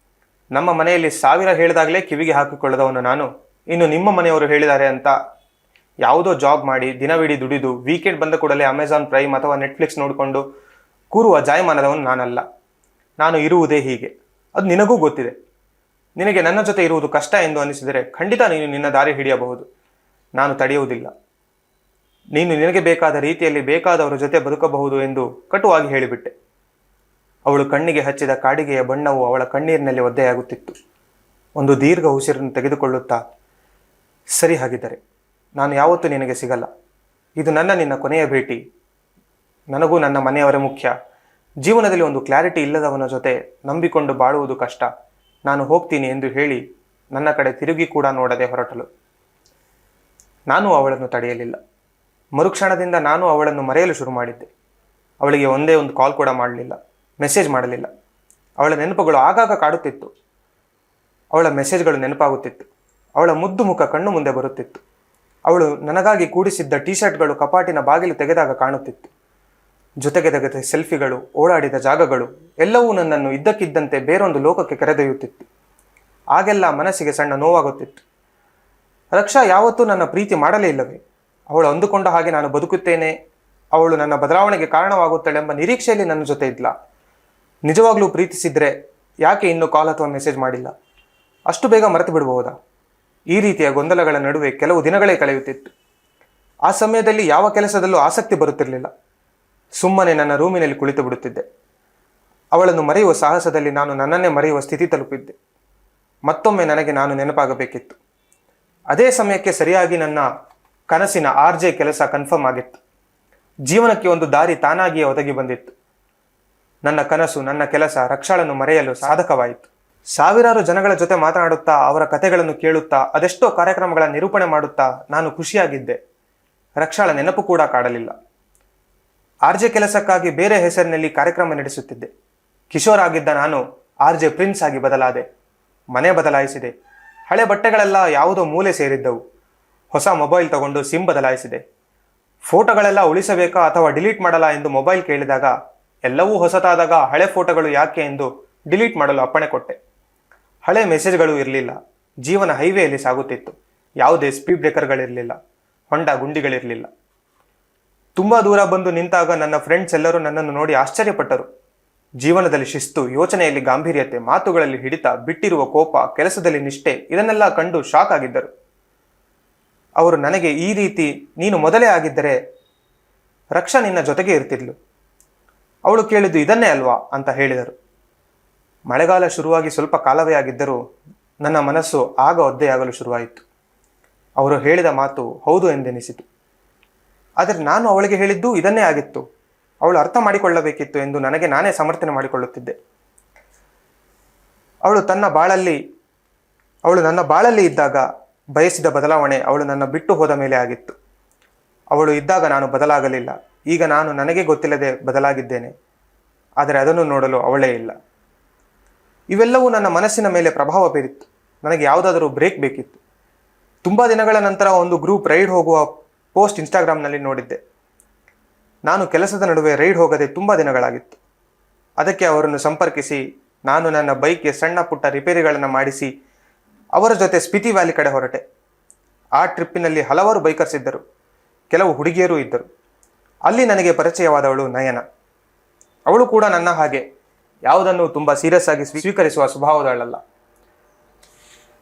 ನಮ್ಮ ಮನೆಯಲ್ಲಿ 1000 ಹೇಳಿದಾಗಲೇ ಕಿವಿಗೆ ಹಾಕಿಕೊಳ್ಳದವನು ನಾನು, ಇನ್ನು ನಿಮ್ಮ ಮನೆಯವರು ಹೇಳಿದ್ದಾರೆ ಅಂತ ಯಾವುದೋ ಜಾಬ್ ಮಾಡಿ ದಿನವಿಡೀ ದುಡಿದು ವೀಕೆಂಡ್ ಬಂದ ಕೂಡಲೇ ಅಮೆಜಾನ್ ಪ್ರೈಮ್ ಅಥವಾ ನೆಟ್ಫ್ಲಿಕ್ಸ್ ನೋಡಿಕೊಂಡು ಕೂರುವ ಜಾಯಮಾನದವನು ನಾನಲ್ಲ. ನಾನು ಇರುವುದೇ ಹೀಗೆ. ಅದು ನಿನಗೂ ಗೊತ್ತಿದೆ. ನಿನಗೆ ನನ್ನ ಜೊತೆ ಇರುವುದು ಕಷ್ಟ ಎಂದು ಅನಿಸಿದರೆ ಖಂಡಿತ ನೀನು ನಿನ್ನ ದಾರಿ ಹಿಡಿಯಬಹುದು. ನಾನು ತಡೆಯುವುದಿಲ್ಲ. ನೀನು ನಿನಗೆ ಬೇಕಾದ ರೀತಿಯಲ್ಲಿ ಬೇಕಾದವರ ಜೊತೆ ಬದುಕಬಹುದು ಎಂದು ಕಟುವಾಗಿ ಹೇಳಿಬಿಟ್ಟೆ. ಅವಳು ಕಣ್ಣಿಗೆ ಹಚ್ಚಿದ ಕಾಡಿಗೆಯ ಬಣ್ಣವು ಅವಳ ಕಣ್ಣೀರಿನಲ್ಲಿ ಒದ್ದೆಯಾಗುತ್ತಿತ್ತು. ಒಂದು ದೀರ್ಘ ಉಸಿರನ್ನು ತೆಗೆದುಕೊಳ್ಳುತ್ತಾ, ಸರಿ, ಹಾಗಿದ್ದರೆ ನಾನು ಯಾವತ್ತೂ ನಿನಗೆ ಸಿಗಲ್ಲ. ಇದು ನಿನ್ನ ಕೊನೆಯ ಭೇಟಿ. ನನಗೂ ನನ್ನ ಮನೆಯವರೇ ಮುಖ್ಯ. ಜೀವನದಲ್ಲಿ ಒಂದು ಕ್ಲಾರಿಟಿ ಇಲ್ಲದವನ ಜೊತೆ ನಂಬಿಕೊಂಡು ಬಾಳುವುದು ಕಷ್ಟ. ನಾನು ಹೋಗ್ತೀನಿ ಎಂದು ಹೇಳಿ ನನ್ನ ಕಡೆ ತಿರುಗಿ ಕೂಡ ನೋಡದೆ ಹೊರಟಳು. ನಾನು ಅವಳನ್ನು ತಡೆಯಲಿಲ್ಲ. ಮರುಕ್ಷಣದಿಂದ ನಾನು ಅವಳನ್ನು ಮರೆಯಲು ಶುರು ಮಾಡಿದ್ದೆ. ಅವಳಿಗೆ ಒಂದೇ ಒಂದು ಕಾಲ್ ಕೂಡ ಮಾಡಲಿಲ್ಲ, ಮೆಸೇಜ್ ಮಾಡಲಿಲ್ಲ. ಅವಳ ನೆನಪುಗಳು ಆಗಾಗ ಕಾಡುತ್ತಿತ್ತು. ಅವಳ ಮೆಸೇಜ್ಗಳು ನೆನಪಾಗುತ್ತಿತ್ತು. ಅವಳ ಮುದ್ದು ಮುಖ ಕಣ್ಣು ಮುಂದೆ ಬರುತ್ತಿತ್ತು. ಅವಳು ನನಗಾಗಿ ಕೂಡಿಸಿದ್ದ ಟೀ ಶರ್ಟ್ಗಳು ಕಪಾಟಿನ ಬಾಗಿಲು ತೆಗೆದಾಗ ಕಾಣುತ್ತಿತ್ತು. ಜೊತೆಗೆ ತೆಗೆದ ಸೆಲ್ಫಿಗಳು, ಓಡಾಡಿದ ಜಾಗಗಳು ಎಲ್ಲವೂ ನನ್ನನ್ನು ಇದ್ದಕ್ಕಿದ್ದಂತೆ ಬೇರೊಂದು ಲೋಕಕ್ಕೆ ಕರೆದೊಯ್ಯುತ್ತಿತ್ತು. ಆಗೆಲ್ಲ ಮನಸ್ಸಿಗೆ ಸಣ್ಣ ನೋವಾಗುತ್ತಿತ್ತು. ರಕ್ಷಾ ಯಾವತ್ತೂ ನನ್ನ ಪ್ರೀತಿ ಮಾಡಲೇ ಇಲ್ಲವೇ? ಅವಳು ಅಂದುಕೊಂಡ ಹಾಗೆ ನಾನು ಬದುಕುತ್ತೇನೆ, ಅವಳು ನನ್ನ ಬದಲಾವಣೆಗೆ ಕಾರಣವಾಗುತ್ತಾಳೆಂಬ ನಿರೀಕ್ಷೆಯಲ್ಲಿ ನನ್ನ ಜೊತೆ ಇದ್ಲ. ನಿಜವಾಗ್ಲೂ ಪ್ರೀತಿಸಿದ್ರೆ ಯಾಕೆ ಇನ್ನೂ ಕಾಲ್ ಅಥವಾ ಮೆಸೇಜ್ ಮಾಡಿಲ್ಲ? ಅಷ್ಟು ಬೇಗ ಮರೆತು ಬಿಡಬಹುದಾ? ಈ ರೀತಿಯ ಗೊಂದಲಗಳ ನಡುವೆ ಕೆಲವು ದಿನಗಳೇ ಕಳೆಯುತ್ತಿತ್ತು. ಆ ಸಮಯದಲ್ಲಿ ಯಾವ ಕೆಲಸದಲ್ಲೂ ಆಸಕ್ತಿ ಬರುತ್ತಿರಲಿಲ್ಲ. ಸುಮ್ಮನೆ ನನ್ನ ರೂಮಿನಲ್ಲಿ ಕುಳಿತು ಬಿಡುತ್ತಿದ್ದೆ. ಅವಳನ್ನು ಮರೆಯುವ ಸಾಹಸದಲ್ಲಿ ನಾನು ನನ್ನನ್ನೇ ಮರೆಯುವ ಸ್ಥಿತಿ ತಲುಪಿದ್ದೆ. ಮತ್ತೊಮ್ಮೆ ನನಗೆ ನಾನು ನೆನಪಾಗಬೇಕಿತ್ತು. ಅದೇ ಸಮಯಕ್ಕೆ ಸರಿಯಾಗಿ ನನ್ನ ಕನಸಿನ RJ ಕೆಲಸ ಕನ್ಫರ್ಮ್ ಆಗಿತ್ತು. ಜೀವನಕ್ಕೆ ಒಂದು ದಾರಿ ತಾನಾಗಿಯೇ ಒದಗಿ ಬಂದಿತ್ತು. ನನ್ನ ಕನಸು, ನನ್ನ ಕೆಲಸ ರಕ್ಷಾಳನ್ನು ಮರೆಯಲು ಸಾಧಕವಾಯಿತು. ಸಾವಿರಾರು ಜನಗಳ ಜೊತೆ ಮಾತನಾಡುತ್ತಾ, ಅವರ ಕಥೆಗಳನ್ನು ಕೇಳುತ್ತಾ, ಅದೆಷ್ಟೋ ಕಾರ್ಯಕ್ರಮಗಳ ನಿರೂಪಣೆ ಮಾಡುತ್ತಾ ನಾನು ಖುಷಿಯಾಗಿದ್ದೆ. ರಕ್ಷಾಳ ನೆನಪು ಕೂಡ ಕಾಡಲಿಲ್ಲ. ಆರ್ಜೆ ಕೆಲಸಕ್ಕಾಗಿ ಬೇರೆ ಹೆಸರಿನಲ್ಲಿ ಕಾರ್ಯಕ್ರಮ ನಡೆಸುತ್ತಿದ್ದೆ. ಕಿಶೋರ್ ಆಗಿದ್ದ ನಾನು ಆರ್ಜೆ ಪ್ರಿನ್ಸ್ ಆಗಿ ಬದಲಾದೆ. ಮನೆ ಬದಲಾಯಿಸಿದೆ. ಹಳೆ ಬಟ್ಟೆಗಳೆಲ್ಲ ಯಾವುದೋ ಮೂಲೆ ಸೇರಿದ್ದವು. ಹೊಸ ಮೊಬೈಲ್ ತಗೊಂಡು ಸಿಮ್ ಬದಲಾಯಿಸಿದೆ. ಫೋಟೋಗಳೆಲ್ಲ ಉಳಿಸಬೇಕಾ ಅಥವಾ ಡಿಲೀಟ್ ಮಾಡಲಾ ಎಂದು ಮೊಬೈಲ್ ಕೇಳಿದಾಗ ಎಲ್ಲವೂ ಹೊಸತಾದಾಗ ಹಳೆ ಫೋಟೋಗಳು ಯಾಕೆ ಎಂದು ಡಿಲೀಟ್ ಮಾಡಲು ಅಪ್ಪಣೆ ಕೊಟ್ಟೆ. ಹಳೆ ಮೆಸೇಜ್ಗಳು ಇರಲಿಲ್ಲ. ಜೀವನ ಹೈವೇಯಲ್ಲಿ ಸಾಗುತ್ತಿತ್ತು. ಯಾವುದೇ ಸ್ಪೀಡ್ ಬ್ರೇಕರ್ಗಳಿರಲಿಲ್ಲ. ಹೊಂಡ ಗುಂಡಿಗಳಿರಲಿಲ್ಲ. ತುಂಬ ದೂರ ಬಂದು ನಿಂತಾಗ ನನ್ನ ಫ್ರೆಂಡ್ಸ್ ಎಲ್ಲರೂ ನನ್ನನ್ನು ನೋಡಿ ಆಶ್ಚರ್ಯಪಟ್ಟರು. ಜೀವನದಲ್ಲಿ ಶಿಸ್ತು, ಯೋಚನೆಯಲ್ಲಿ ಗಾಂಭೀರ್ಯತೆ, ಮಾತುಗಳಲ್ಲಿ ಹಿಡಿತ, ಬಿಟ್ಟಿರುವ ಕೋಪ, ಕೆಲಸದಲ್ಲಿ ನಿಷ್ಠೆ ಇದನ್ನೆಲ್ಲ ಕಂಡು ಶಾಕ್ ಆಗಿದ್ದರು. ಅವರು ನನಗೆ ಈ ರೀತಿ ನೀನು ಮೊದಲೇ ಆಗಿದ್ದರೆ ರಕ್ಷಾ ನಿನ್ನ ಜೊತೆಗೆ ಇರ್ತಿದ್ಲು, ಅವಳು ಕೇಳಿದ್ದು ಇದನ್ನೇ ಅಲ್ವಾ ಅಂತ ಹೇಳಿದರು. ಮಳೆಗಾಲ ಶುರುವಾಗಿ ಸ್ವಲ್ಪ ಕಾಲವೇ ಆಗಿದ್ದರೂ ನನ್ನ ಮನಸ್ಸು ಆಗ ಒದ್ದೆಯಾಗಲು ಶುರುವಾಯಿತು. ಅವರು ಹೇಳಿದ ಮಾತು ಹೌದು ಎಂದೆನಿಸಿತು. ಆದರೆ ನಾನು ಅವಳಿಗೆ ಹೇಳಿದ್ದು ಇದನ್ನೇ ಆಗಿತ್ತು. ಅವಳು ಅರ್ಥ ಮಾಡಿಕೊಳ್ಳಬೇಕಿತ್ತು ಎಂದು ನನಗೆ ನಾನೇ ಸಮರ್ಥನೆ ಮಾಡಿಕೊಳ್ಳುತ್ತಿದ್ದೆ. ಅವಳು ನನ್ನ ಬಾಳಲ್ಲಿ ಇದ್ದಾಗ ಬಯಸಿದ ಬದಲಾವಣೆ ಅವಳು ನನ್ನ ಬಿಟ್ಟು ಹೋದ ಮೇಲೆ ಆಗಿತ್ತು. ಅವಳು ಇದ್ದಾಗ ನಾನು ಬದಲಾಗಲಿಲ್ಲ. ಈಗ ನಾನು ನನಗೆ ಗೊತ್ತಿಲ್ಲದೆ ಬದಲಾಗಿದ್ದೇನೆ. ಆದರೆ ಅದನ್ನು ನೋಡಲು ಅವಳೇ ಇಲ್ಲ. ಇವೆಲ್ಲವೂ ನನ್ನ ಮನಸ್ಸಿನ ಮೇಲೆ ಪ್ರಭಾವ ಬೀರಿತ್ತು. ನನಗೆ ಯಾವುದಾದರೂ ಬ್ರೇಕ್ ಬೇಕಿತ್ತು. ತುಂಬ ದಿನಗಳ ನಂತರ ಒಂದು ಗ್ರೂಪ್ ರೈಡ್ ಹೋಗುವ ಪೋಸ್ಟ್ ಇನ್ಸ್ಟಾಗ್ರಾಮ್ನಲ್ಲಿ ನೋಡಿದ್ದೆ. ನಾನು ಕೆಲಸದ ನಡುವೆ ರೈಡ್ ಹೋಗದೆ ತುಂಬ ದಿನಗಳಾಗಿತ್ತು. ಅದಕ್ಕೆ ಅವರನ್ನು ಸಂಪರ್ಕಿಸಿ ನಾನು ನನ್ನ ಬೈಕ್ಗೆ ಸಣ್ಣ ಪುಟ್ಟ ರಿಪೇರಿಗಳನ್ನು ಮಾಡಿಸಿ ಅವರ ಜೊತೆ ಸ್ಪಿತಿ ವ್ಯಾಲಿ ಕಡೆ ಹೊರಟೆ. ಆ ಟ್ರಿಪ್ಪಿನಲ್ಲಿ ಹಲವಾರು ಬೈಕರ್ಸ್ ಇದ್ದರು. ಕೆಲವು ಹುಡುಗಿಯರೂ ಇದ್ದರು. ಅಲ್ಲಿ ನನಗೆ ಪರಿಚಯವಾದವಳು ನಯನ. ಅವಳು ಕೂಡ ನನ್ನ ಹಾಗೆ ಯಾವುದನ್ನು ತುಂಬ ಸೀರಿಯಸ್ ಆಗಿ ಸ್ವೀಕರಿಸುವ ಸ್ವಭಾವದವಳಲ್ಲ.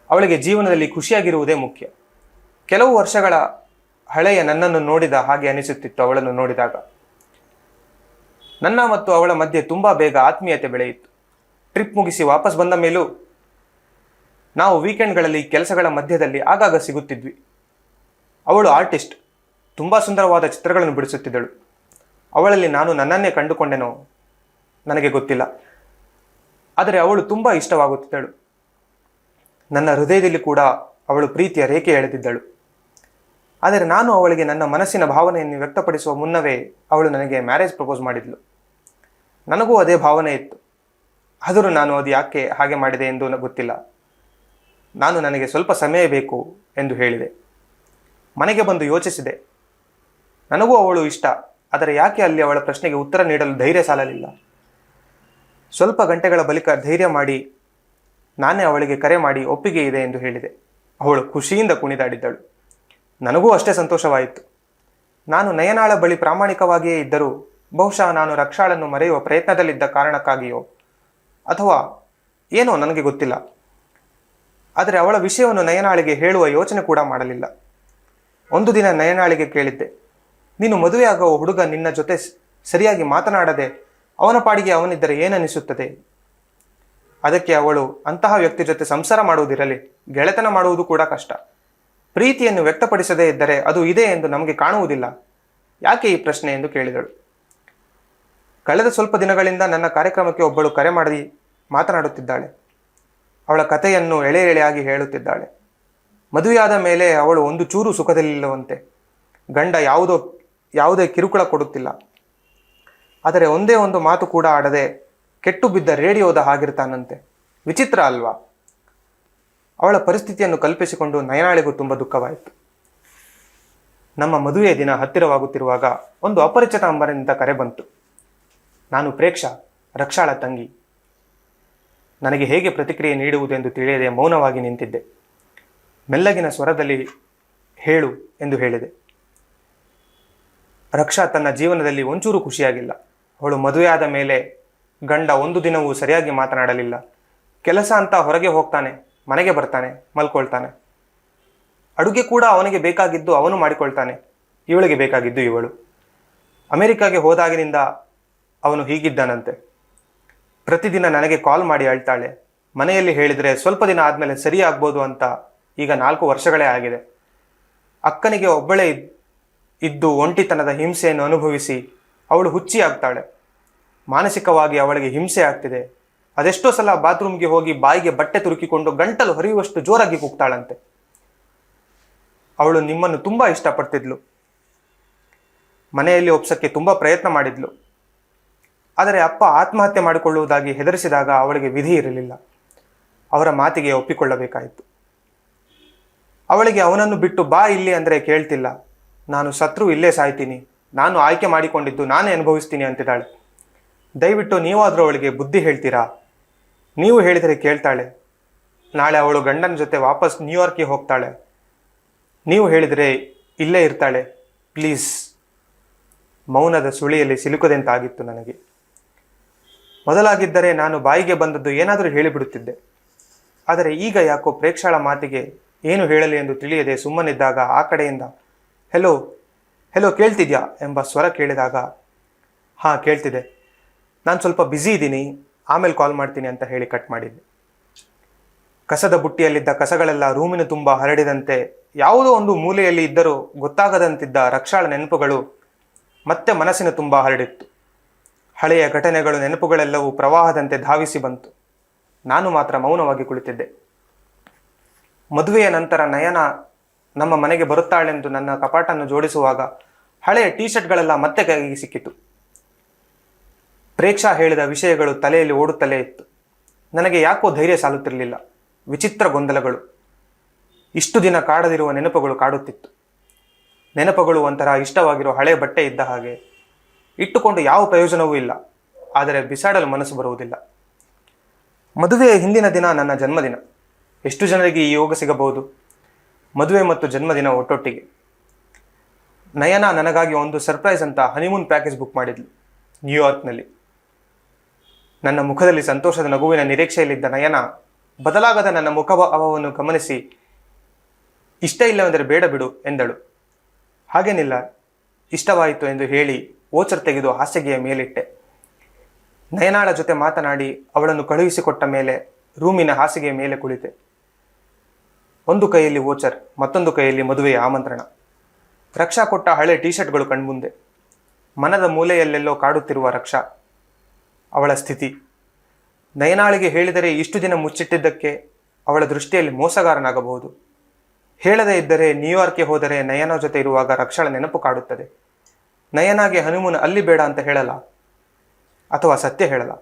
ಅವಳಿಗೆ ಜೀವನದಲ್ಲಿ ಖುಷಿಯಾಗಿರುವುದೇ ಮುಖ್ಯ. ಕೆಲವು ವರ್ಷಗಳ ಹಳೆಯ ನನ್ನನ್ನು ನೋಡಿದ ಹಾಗೆ ಅನಿಸುತ್ತಿತ್ತು. ಅವಳನ್ನು ನೋಡಿದಾಗ ನನ್ನ ಮತ್ತು ಅವಳ ಮಧ್ಯೆ ತುಂಬ ಬೇಗ ಆತ್ಮೀಯತೆ ಬೆಳೆಯಿತು. ಟ್ರಿಪ್ ಮುಗಿಸಿ ವಾಪಸ್ ಬಂದ ಮೇಲೂ ನಾವು ವೀಕೆಂಡ್ಗಳಲ್ಲಿ ಕೆಲಸಗಳ ಮಧ್ಯದಲ್ಲಿ ಆಗಾಗ ಸಿಗುತ್ತಿದ್ವಿ. ಅವಳು ಆರ್ಟಿಸ್ಟ್. ತುಂಬ ಸುಂದರವಾದ ಚಿತ್ರಗಳನ್ನು ಬಿಡಿಸುತ್ತಿದ್ದಳು. ಅವಳಲ್ಲಿ ನಾನು ನನ್ನನ್ನೇ ಕಂಡುಕೊಂಡೆನೋ ನನಗೆ ಗೊತ್ತಿಲ್ಲ. ಆದರೆ ಅವಳು ತುಂಬ ಇಷ್ಟವಾಗುತ್ತಿದ್ದಳು. ನನ್ನ ಹೃದಯದಲ್ಲಿ ಕೂಡ ಅವಳು ಪ್ರೀತಿಯ ರೇಖೆ ಎಳೆದಿದ್ದಳು. ಆದರೆ ನಾನು ಅವಳಿಗೆ ನನ್ನ ಮನಸ್ಸಿನ ಭಾವನೆಯನ್ನು ವ್ಯಕ್ತಪಡಿಸುವ ಮುನ್ನವೇ ಅವಳು ನನಗೆ ಮ್ಯಾರೇಜ್ ಪ್ರಪೋಸ್ ಮಾಡಿದ್ಲು. ನನಗೂ ಅದೇ ಭಾವನೆ ಇತ್ತು. ಆದರೂ ನಾನು ಅದು ಯಾಕೆ ಹಾಗೆ ಮಾಡಿದೆ ಎಂದು ಗೊತ್ತಿಲ್ಲ. ನಾನು ನನಗೆ ಸ್ವಲ್ಪ ಸಮಯ ಬೇಕು ಎಂದು ಹೇಳಿದೆ. ಮನೆಗೆ ಬಂದು ಯೋಚಿಸಿದೆ. ನನಗೂ ಅವಳು ಇಷ್ಟ. ಆದರೆ ಯಾಕೆ ಅಲ್ಲಿ ಅವಳ ಪ್ರಶ್ನೆಗೆ ಉತ್ತರ ನೀಡಲು ಧೈರ್ಯ ಸಾಲಲಿಲ್ಲ. ಸ್ವಲ್ಪ ಗಂಟೆಗಳ ಬಳಿಕ ಧೈರ್ಯ ಮಾಡಿ ನಾನೇ ಅವಳಿಗೆ ಕರೆ ಮಾಡಿ ಒಪ್ಪಿಗೆ ಇದೆ ಎಂದು ಹೇಳಿದೆ. ಅವಳು ಖುಷಿಯಿಂದ ಕುಣಿದಾಡಿದ್ದಳು. ನನಗೂ ಅಷ್ಟೇ ಸಂತೋಷವಾಯಿತು. ನಾನು ನಯನಾಳ ಬಳಿ ಪ್ರಾಮಾಣಿಕವಾಗಿಯೇ ಇದ್ದರೂ ಬಹುಶಃ ನಾನು ರಕ್ಷಾಳನ್ನು ಮರೆಯುವ ಪ್ರಯತ್ನದಲ್ಲಿದ್ದ ಕಾರಣಕ್ಕಾಗಿಯೋ ಅಥವಾ ಏನೋ ನನಗೆ ಗೊತ್ತಿಲ್ಲ. ಆದರೆ ಅವಳ ವಿಷಯವನ್ನು ನಯನಾಳಿಗೆ ಹೇಳುವ ಯೋಚನೆ ಕೂಡ ಮಾಡಲಿಲ್ಲ. ಒಂದು ದಿನ ನಯನಾಳಿಗೆ ಕೇಳಿದ್ದೆ, ನೀನು ಮದುವೆಯಾಗುವ ಹುಡುಗ ನಿನ್ನ ಜೊತೆ ಸರಿಯಾಗಿ ಮಾತನಾಡದೆ ಅವನ ಪಾಡಿಗೆ ಅವನಿದ್ದರೆ ಏನನಿಸುತ್ತದೆ? ಅದಕ್ಕೆ ಅವಳು, ಅಂತಹ ವ್ಯಕ್ತಿ ಜೊತೆ ಸಂಸಾರ ಮಾಡುವುದಿರಲಿ, ಗೆಳೆತನ ಮಾಡುವುದು ಕೂಡ ಕಷ್ಟ. ಪ್ರೀತಿಯನ್ನು ವ್ಯಕ್ತಪಡಿಸದೇ ಇದ್ದರೆ ಅದು ಇದೆ ಎಂದು ನಮಗೆ ಕಾಣುವುದಿಲ್ಲ. ಯಾಕೆ ಈ ಪ್ರಶ್ನೆ ಎಂದು ಕೇಳಿದಳು. ಕಳೆದ ಸ್ವಲ್ಪ ದಿನಗಳಿಂದ ನನ್ನ ಕಾರ್ಯಕ್ರಮಕ್ಕೆ ಒಬ್ಬಳು ಕರೆ ಮಾಡಿ ಮಾತನಾಡುತ್ತಿದ್ದಾಳೆ. ಅವಳ ಕಥೆಯನ್ನು ಎಳೆ ಎಳೆಯಾಗಿ ಹೇಳುತ್ತಿದ್ದಾಳೆ. ಮದುವೆಯಾದ ಮೇಲೆ ಅವಳು ಒಂದು ಚೂರು ಸುಖದಲ್ಲಿಲ್ಲವಂತೆ. ಗಂಡ ಯಾವುದೇ ಕಿರುಕುಳ ಕೊಡುತ್ತಿಲ್ಲ. ಆದರೆ ಒಂದೇ ಒಂದು ಮಾತು ಕೂಡ ಆಡದೆ ಕೆಟ್ಟು ಬಿದ್ದ ರೇಡಿಯೋದ ಹಾಗಿರ್ತಾನಂತೆ. ವಿಚಿತ್ರ ಅಲ್ವಾ? ಅವಳ ಪರಿಸ್ಥಿತಿಯನ್ನು ಕಲ್ಪಿಸಿಕೊಂಡು ನಯನಾಳಿಗೂ ತುಂಬ ದುಃಖವಾಯಿತು. ನಮ್ಮ ಮದುವೆಯ ದಿನ ಹತ್ತಿರವಾಗುತ್ತಿರುವಾಗ ಒಂದು ಅಪರಿಚಿತ ನಂಬರಿನಿಂದ ಕರೆ ಬಂತು. ನಾನು ಪ್ರೇಕ್ಷಾ, ರಕ್ಷಾಳ ತಂಗಿ. ನನಗೆ ಹೇಗೆ ಪ್ರತಿಕ್ರಿಯೆ ನೀಡುವುದೆಂದು ತಿಳಿಯದೆ ಮೌನವಾಗಿ ನಿಂತಿದ್ದೆ. ಮೆಲ್ಲಗಿನ ಸ್ವರದಲ್ಲಿ ಹೇಳು ಎಂದು ಹೇಳಿದೆ. ರಕ್ಷಾ ತನ್ನ ಜೀವನದಲ್ಲಿ ಒಂಚೂರು ಖುಷಿಯಾಗಿಲ್ಲ. ಅವಳು ಮದುವೆಯಾದ ಮೇಲೆ ಗಂಡ ಒಂದು ದಿನವೂ ಸರಿಯಾಗಿ ಮಾತನಾಡಲಿಲ್ಲ. ಕೆಲಸ ಅಂತ ಹೊರಗೆ ಹೋಗ್ತಾನೆ, ಮನೆಗೆ ಬರ್ತಾನೆ, ಮಲ್ಕೊಳ್ತಾನೆ. ಅಡುಗೆ ಕೂಡ ಅವನಿಗೆ ಬೇಕಾಗಿದ್ದು ಅವನು ಮಾಡಿಕೊಳ್ತಾನೆ, ಇವಳಿಗೆ ಬೇಕಾಗಿದ್ದು ಇವಳು. ಅಮೆರಿಕಾಗೆ ಹೋದಾಗಿನಿಂದ ಅವನು ಹೀಗಿದ್ದಾನಂತೆ. ಪ್ರತಿದಿನ ನನಗೆ ಕಾಲ್ ಮಾಡಿ ಅಳ್ತಾಳೆ. ಮನೆಯಲ್ಲಿ ಹೇಳಿದರೆ ಸ್ವಲ್ಪ ದಿನ ಆದಮೇಲೆ ಸರಿ ಆಗ್ಬೋದು ಅಂತ. ಈಗ 4 ವರ್ಷಗಳೇ ಆಗಿದೆ. ಅಕ್ಕನಿಗೆ ಒಬ್ಬಳೇ ಇದ್ದು ಒಂಟಿತನದ ಹಿಂಸೆಯನ್ನು ಅನುಭವಿಸಿ ಅವಳು ಹುಚ್ಚಿ ಆಗ್ತಾಳೆ. ಮಾನಸಿಕವಾಗಿ ಅವಳಿಗೆ ಹಿಂಸೆ ಆಗ್ತಿದೆ. ಅದೆಷ್ಟೋ ಸಲ ಬಾತ್ರೂಮ್ಗೆ ಹೋಗಿ ಬಾಯಿಗೆ ಬಟ್ಟೆ ತುರುಕಿಕೊಂಡು ಗಂಟಲು ಹರಿಯುವಷ್ಟು ಜೋರಾಗಿ ಕೂಗ್ತಾಳಂತೆ. ಅವಳು ನಿಮ್ಮನ್ನು ತುಂಬ ಇಷ್ಟಪಡ್ತಿದ್ಲು. ಮನೆಯಲ್ಲಿ ಒಪ್ಸಕ್ಕೆ ತುಂಬ ಪ್ರಯತ್ನ ಮಾಡಿದ್ಲು. ಆದರೆ ಅಪ್ಪ ಆತ್ಮಹತ್ಯೆ ಮಾಡಿಕೊಳ್ಳುವುದಾಗಿ ಹೆದರಿಸಿದಾಗ ಅವಳಿಗೆ ವಿಧಿ ಇರಲಿಲ್ಲ. ಅವರ ಮಾತಿಗೆ ಒಪ್ಪಿಕೊಳ್ಳಬೇಕಾಯಿತು. ಅವಳಿಗೆ ಅವನನ್ನು ಬಿಟ್ಟು ಬಾ ಇಲ್ಲಿ ಅಂದರೆ ಕೇಳ್ತಿಲ್ಲ. ನಾನು ಸತ್ರು ಇಲ್ಲೇ ಸಾಯ್ತೀನಿ, ನಾನು ಆಯ್ಕೆ ಮಾಡಿಕೊಂಡಿದ್ದು ನಾನೇ ಅನುಭವಿಸ್ತೀನಿ ಅಂತಿದ್ದಾಳೆ. ದಯವಿಟ್ಟು ನೀವಾದರೂ ಅವಳಿಗೆ ಬುದ್ಧಿ ಹೇಳ್ತೀರಾ? ನೀವು ಹೇಳಿದರೆ ಕೇಳ್ತಾಳೆ. ನಾಳೆ ಅವಳು ಗಂಡನ ಜೊತೆ ವಾಪಸ್ ನ್ಯೂಯಾರ್ಕ್ಗೆ ಹೋಗ್ತಾಳೆ. ನೀವು ಹೇಳಿದರೆ ಇಲ್ಲೇ ಇರ್ತಾಳೆ. ಪ್ಲೀಸ್. ಮೌನದ ಸುಳಿಯಲ್ಲಿ ಸಿಲುಕದಂತಾಗಿತ್ತು ನನಗೆ. ಮೊದಲಾಗಿದ್ದರೆ ನಾನು ಬಾಯಿಗೆ ಬಂದದ್ದು ಏನಾದರೂ ಹೇಳಿಬಿಡುತ್ತಿದ್ದೆ. ಆದರೆ ಈಗ ಯಾಕೋ ಪ್ರೇಕ್ಷಾಳ ಮಾತಿಗೆ ಏನು ಹೇಳಲಿ ಎಂದು ತಿಳಿಯದೆ ಸುಮ್ಮನಿದ್ದಾಗ ಆ ಕಡೆಯಿಂದ ಹೆಲೋ ಹೆಲೋ ಕೇಳ್ತಿದ್ಯಾ ಎಂಬ ಸ್ವರ ಕೇಳಿದಾಗ ಹಾಂ ಕೇಳ್ತಿದೆ, ನಾನು ಸ್ವಲ್ಪ ಬ್ಯುಸಿ ಇದ್ದೀನಿ, ಆಮೇಲೆ ಕಾಲ್ ಮಾಡ್ತೀನಿ ಅಂತ ಹೇಳಿ ಕಟ್ ಮಾಡಿದ್ದೆ. ಕಸದ ಬುಟ್ಟಿಯಲ್ಲಿದ್ದ ಕಸಗಳೆಲ್ಲ ರೂಮಿನ ತುಂಬ ಹರಡಿದಂತೆ ಯಾವುದೋ ಒಂದು ಮೂಲೆಯಲ್ಲಿ ಇದ್ದರೂ ಗೊತ್ತಾಗದಂತಿದ್ದ ರಕ್ಷಾಳ ನೆನಪುಗಳು ಮತ್ತೆ ಮನಸ್ಸಿನ ತುಂಬ ಹರಡಿತ್ತು. ಹಳೆಯ ಘಟನೆಗಳು ನೆನಪುಗಳೆಲ್ಲವೂ ಪ್ರವಾಹದಂತೆ ಧಾವಿಸಿ ಬಂತು. ನಾನು ಮಾತ್ರ ಮೌನವಾಗಿ ಕುಳಿತಿದ್ದೆ. ಮದುವೆಯ ನಂತರ ನಯನ ನಮ್ಮ ಮನೆಗೆ ಬರುತ್ತಾಳೆಂದು ನನ್ನ ಕಪಾಟನ್ನು ಜೋಡಿಸುವಾಗ ಹಳೆಯ ಟೀ ಶರ್ಟ್ಗಳೆಲ್ಲ ಮತ್ತೆ ಕೈಗೆ ಸಿಕ್ಕಿತು. ಪ್ರೇಕ್ಷಾ ಹೇಳಿದ ವಿಷಯಗಳು ತಲೆಯಲ್ಲಿ ಓಡುತ್ತಲೇ ಇತ್ತು. ನನಗೆ ಯಾಕೋ ಧೈರ್ಯ ಸಾಲುತ್ತಿರಲಿಲ್ಲ. ವಿಚಿತ್ರ ಗೊಂದಲಗಳು. ಇಷ್ಟು ದಿನ ಕಾಡದಿರುವ ನೆನಪುಗಳು ಕಾಡುತ್ತಿತ್ತು. ನೆನಪುಗಳು ಒಂಥರ ಇಷ್ಟವಾಗಿರೋ ಹಳೆ ಬಟ್ಟೆ ಇದ್ದ ಹಾಗೆ. ಇಟ್ಟುಕೊಂಡು ಯಾವ ಪ್ರಯೋಜನವೂ ಇಲ್ಲ, ಆದರೆ ಬಿಸಾಡಲು ಮನಸ್ಸು ಬರುವುದಿಲ್ಲ. ಮದುವೆಯ ಹಿಂದಿನ ದಿನ ನನ್ನ ಜನ್ಮದಿನ. ಎಷ್ಟು ಜನರಿಗೆ ಈ ಯೋಗ ಸಿಗಬಹುದು? ಮದುವೆ ಮತ್ತು ಜನ್ಮದಿನ ಒಟ್ಟೊಟ್ಟಿಗೆ. ನಯನ ನನಗಾಗಿ ಒಂದು ಸರ್ಪ್ರೈಸ್ ಅಂತ ಹನಿಮೂನ್ ಪ್ಯಾಕೇಜ್ ಬುಕ್ ಮಾಡಿದ್ಲು ನ್ಯೂಯಾರ್ಕ್ನಲ್ಲಿ. ನನ್ನ ಮುಖದಲ್ಲಿ ಸಂತೋಷದ ನಗುವಿನ ನಿರೀಕ್ಷೆಯಲ್ಲಿದ್ದ ನಯನ ಬದಲಾಗದ ನನ್ನ ಮುಖಭಾವವನ್ನು ಗಮನಿಸಿ ಇಷ್ಟ ಇಲ್ಲವೆಂದರೆ ಬೇಡ ಬಿಡು ಎಂದಳು. ಹಾಗೇನಿಲ್ಲ, ಇಷ್ಟವಾಯಿತು ಎಂದು ಹೇಳಿ ವೋಚರ್ ತೆಗೆದು ಹಾಸಿಗೆಯ ಮೇಲಿಟ್ಟೆ. ನಯನಾಳ ಜೊತೆ ಮಾತನಾಡಿ ಅವಳನ್ನು ಕಳುಹಿಸಿಕೊಟ್ಟ ಮೇಲೆ ರೂಮಿನ ಹಾಸಿಗೆಯ ಮೇಲೆ ಕುಳಿತೆ. ಒಂದು ಕೈಯಲ್ಲಿ ವೋಚರ್, ಮತ್ತೊಂದು ಕೈಯಲ್ಲಿ ಮದುವೆಯ ಆಮಂತ್ರಣ. ರಕ್ಷಾ ಕೊಟ್ಟ ಹಳೆ ಟೀ ಶರ್ಟ್ಗಳು ಕಣ್ಮುಂದೆ. ಮನದ ಮೂಲೆಯಲ್ಲೆಲ್ಲೋ ಕಾಡುತ್ತಿರುವ ರಕ್ಷಾ, ಅವಳ ಸ್ಥಿತಿ. ನಯನಾಳಿಗೆ ಹೇಳಿದರೆ ಇಷ್ಟು ದಿನ ಮುಚ್ಚಿಟ್ಟಿದ್ದಕ್ಕೆ ಅವಳ ದೃಷ್ಟಿಯಲ್ಲಿ ಮೋಸಗಾರನಾಗಬಹುದು. ಹೇಳದೇ ಇದ್ದರೆ ನ್ಯೂಯಾರ್ಕ್ಗೆ ಹೋದರೆ ನಯನ ಜೊತೆ ಇರುವಾಗ ರಕ್ಷಾಳ ನೆನಪು ಕಾಡುತ್ತದೆ. ನಯನಾಗೆ ಹನಿಮೂನ್ ಅಲ್ಲಿ ಬೇಡ ಅಂತ ಹೇಳಲ್ಲ, ಅಥವಾ ಸತ್ಯ ಹೇಳಲ್ಲ.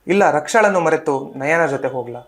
ಇಲ್ಲ, ರಕ್ಷಾಳನ್ನು ಮರೆತು ನಯನ ಜೊತೆ ಹೋಗ್ಲಾ?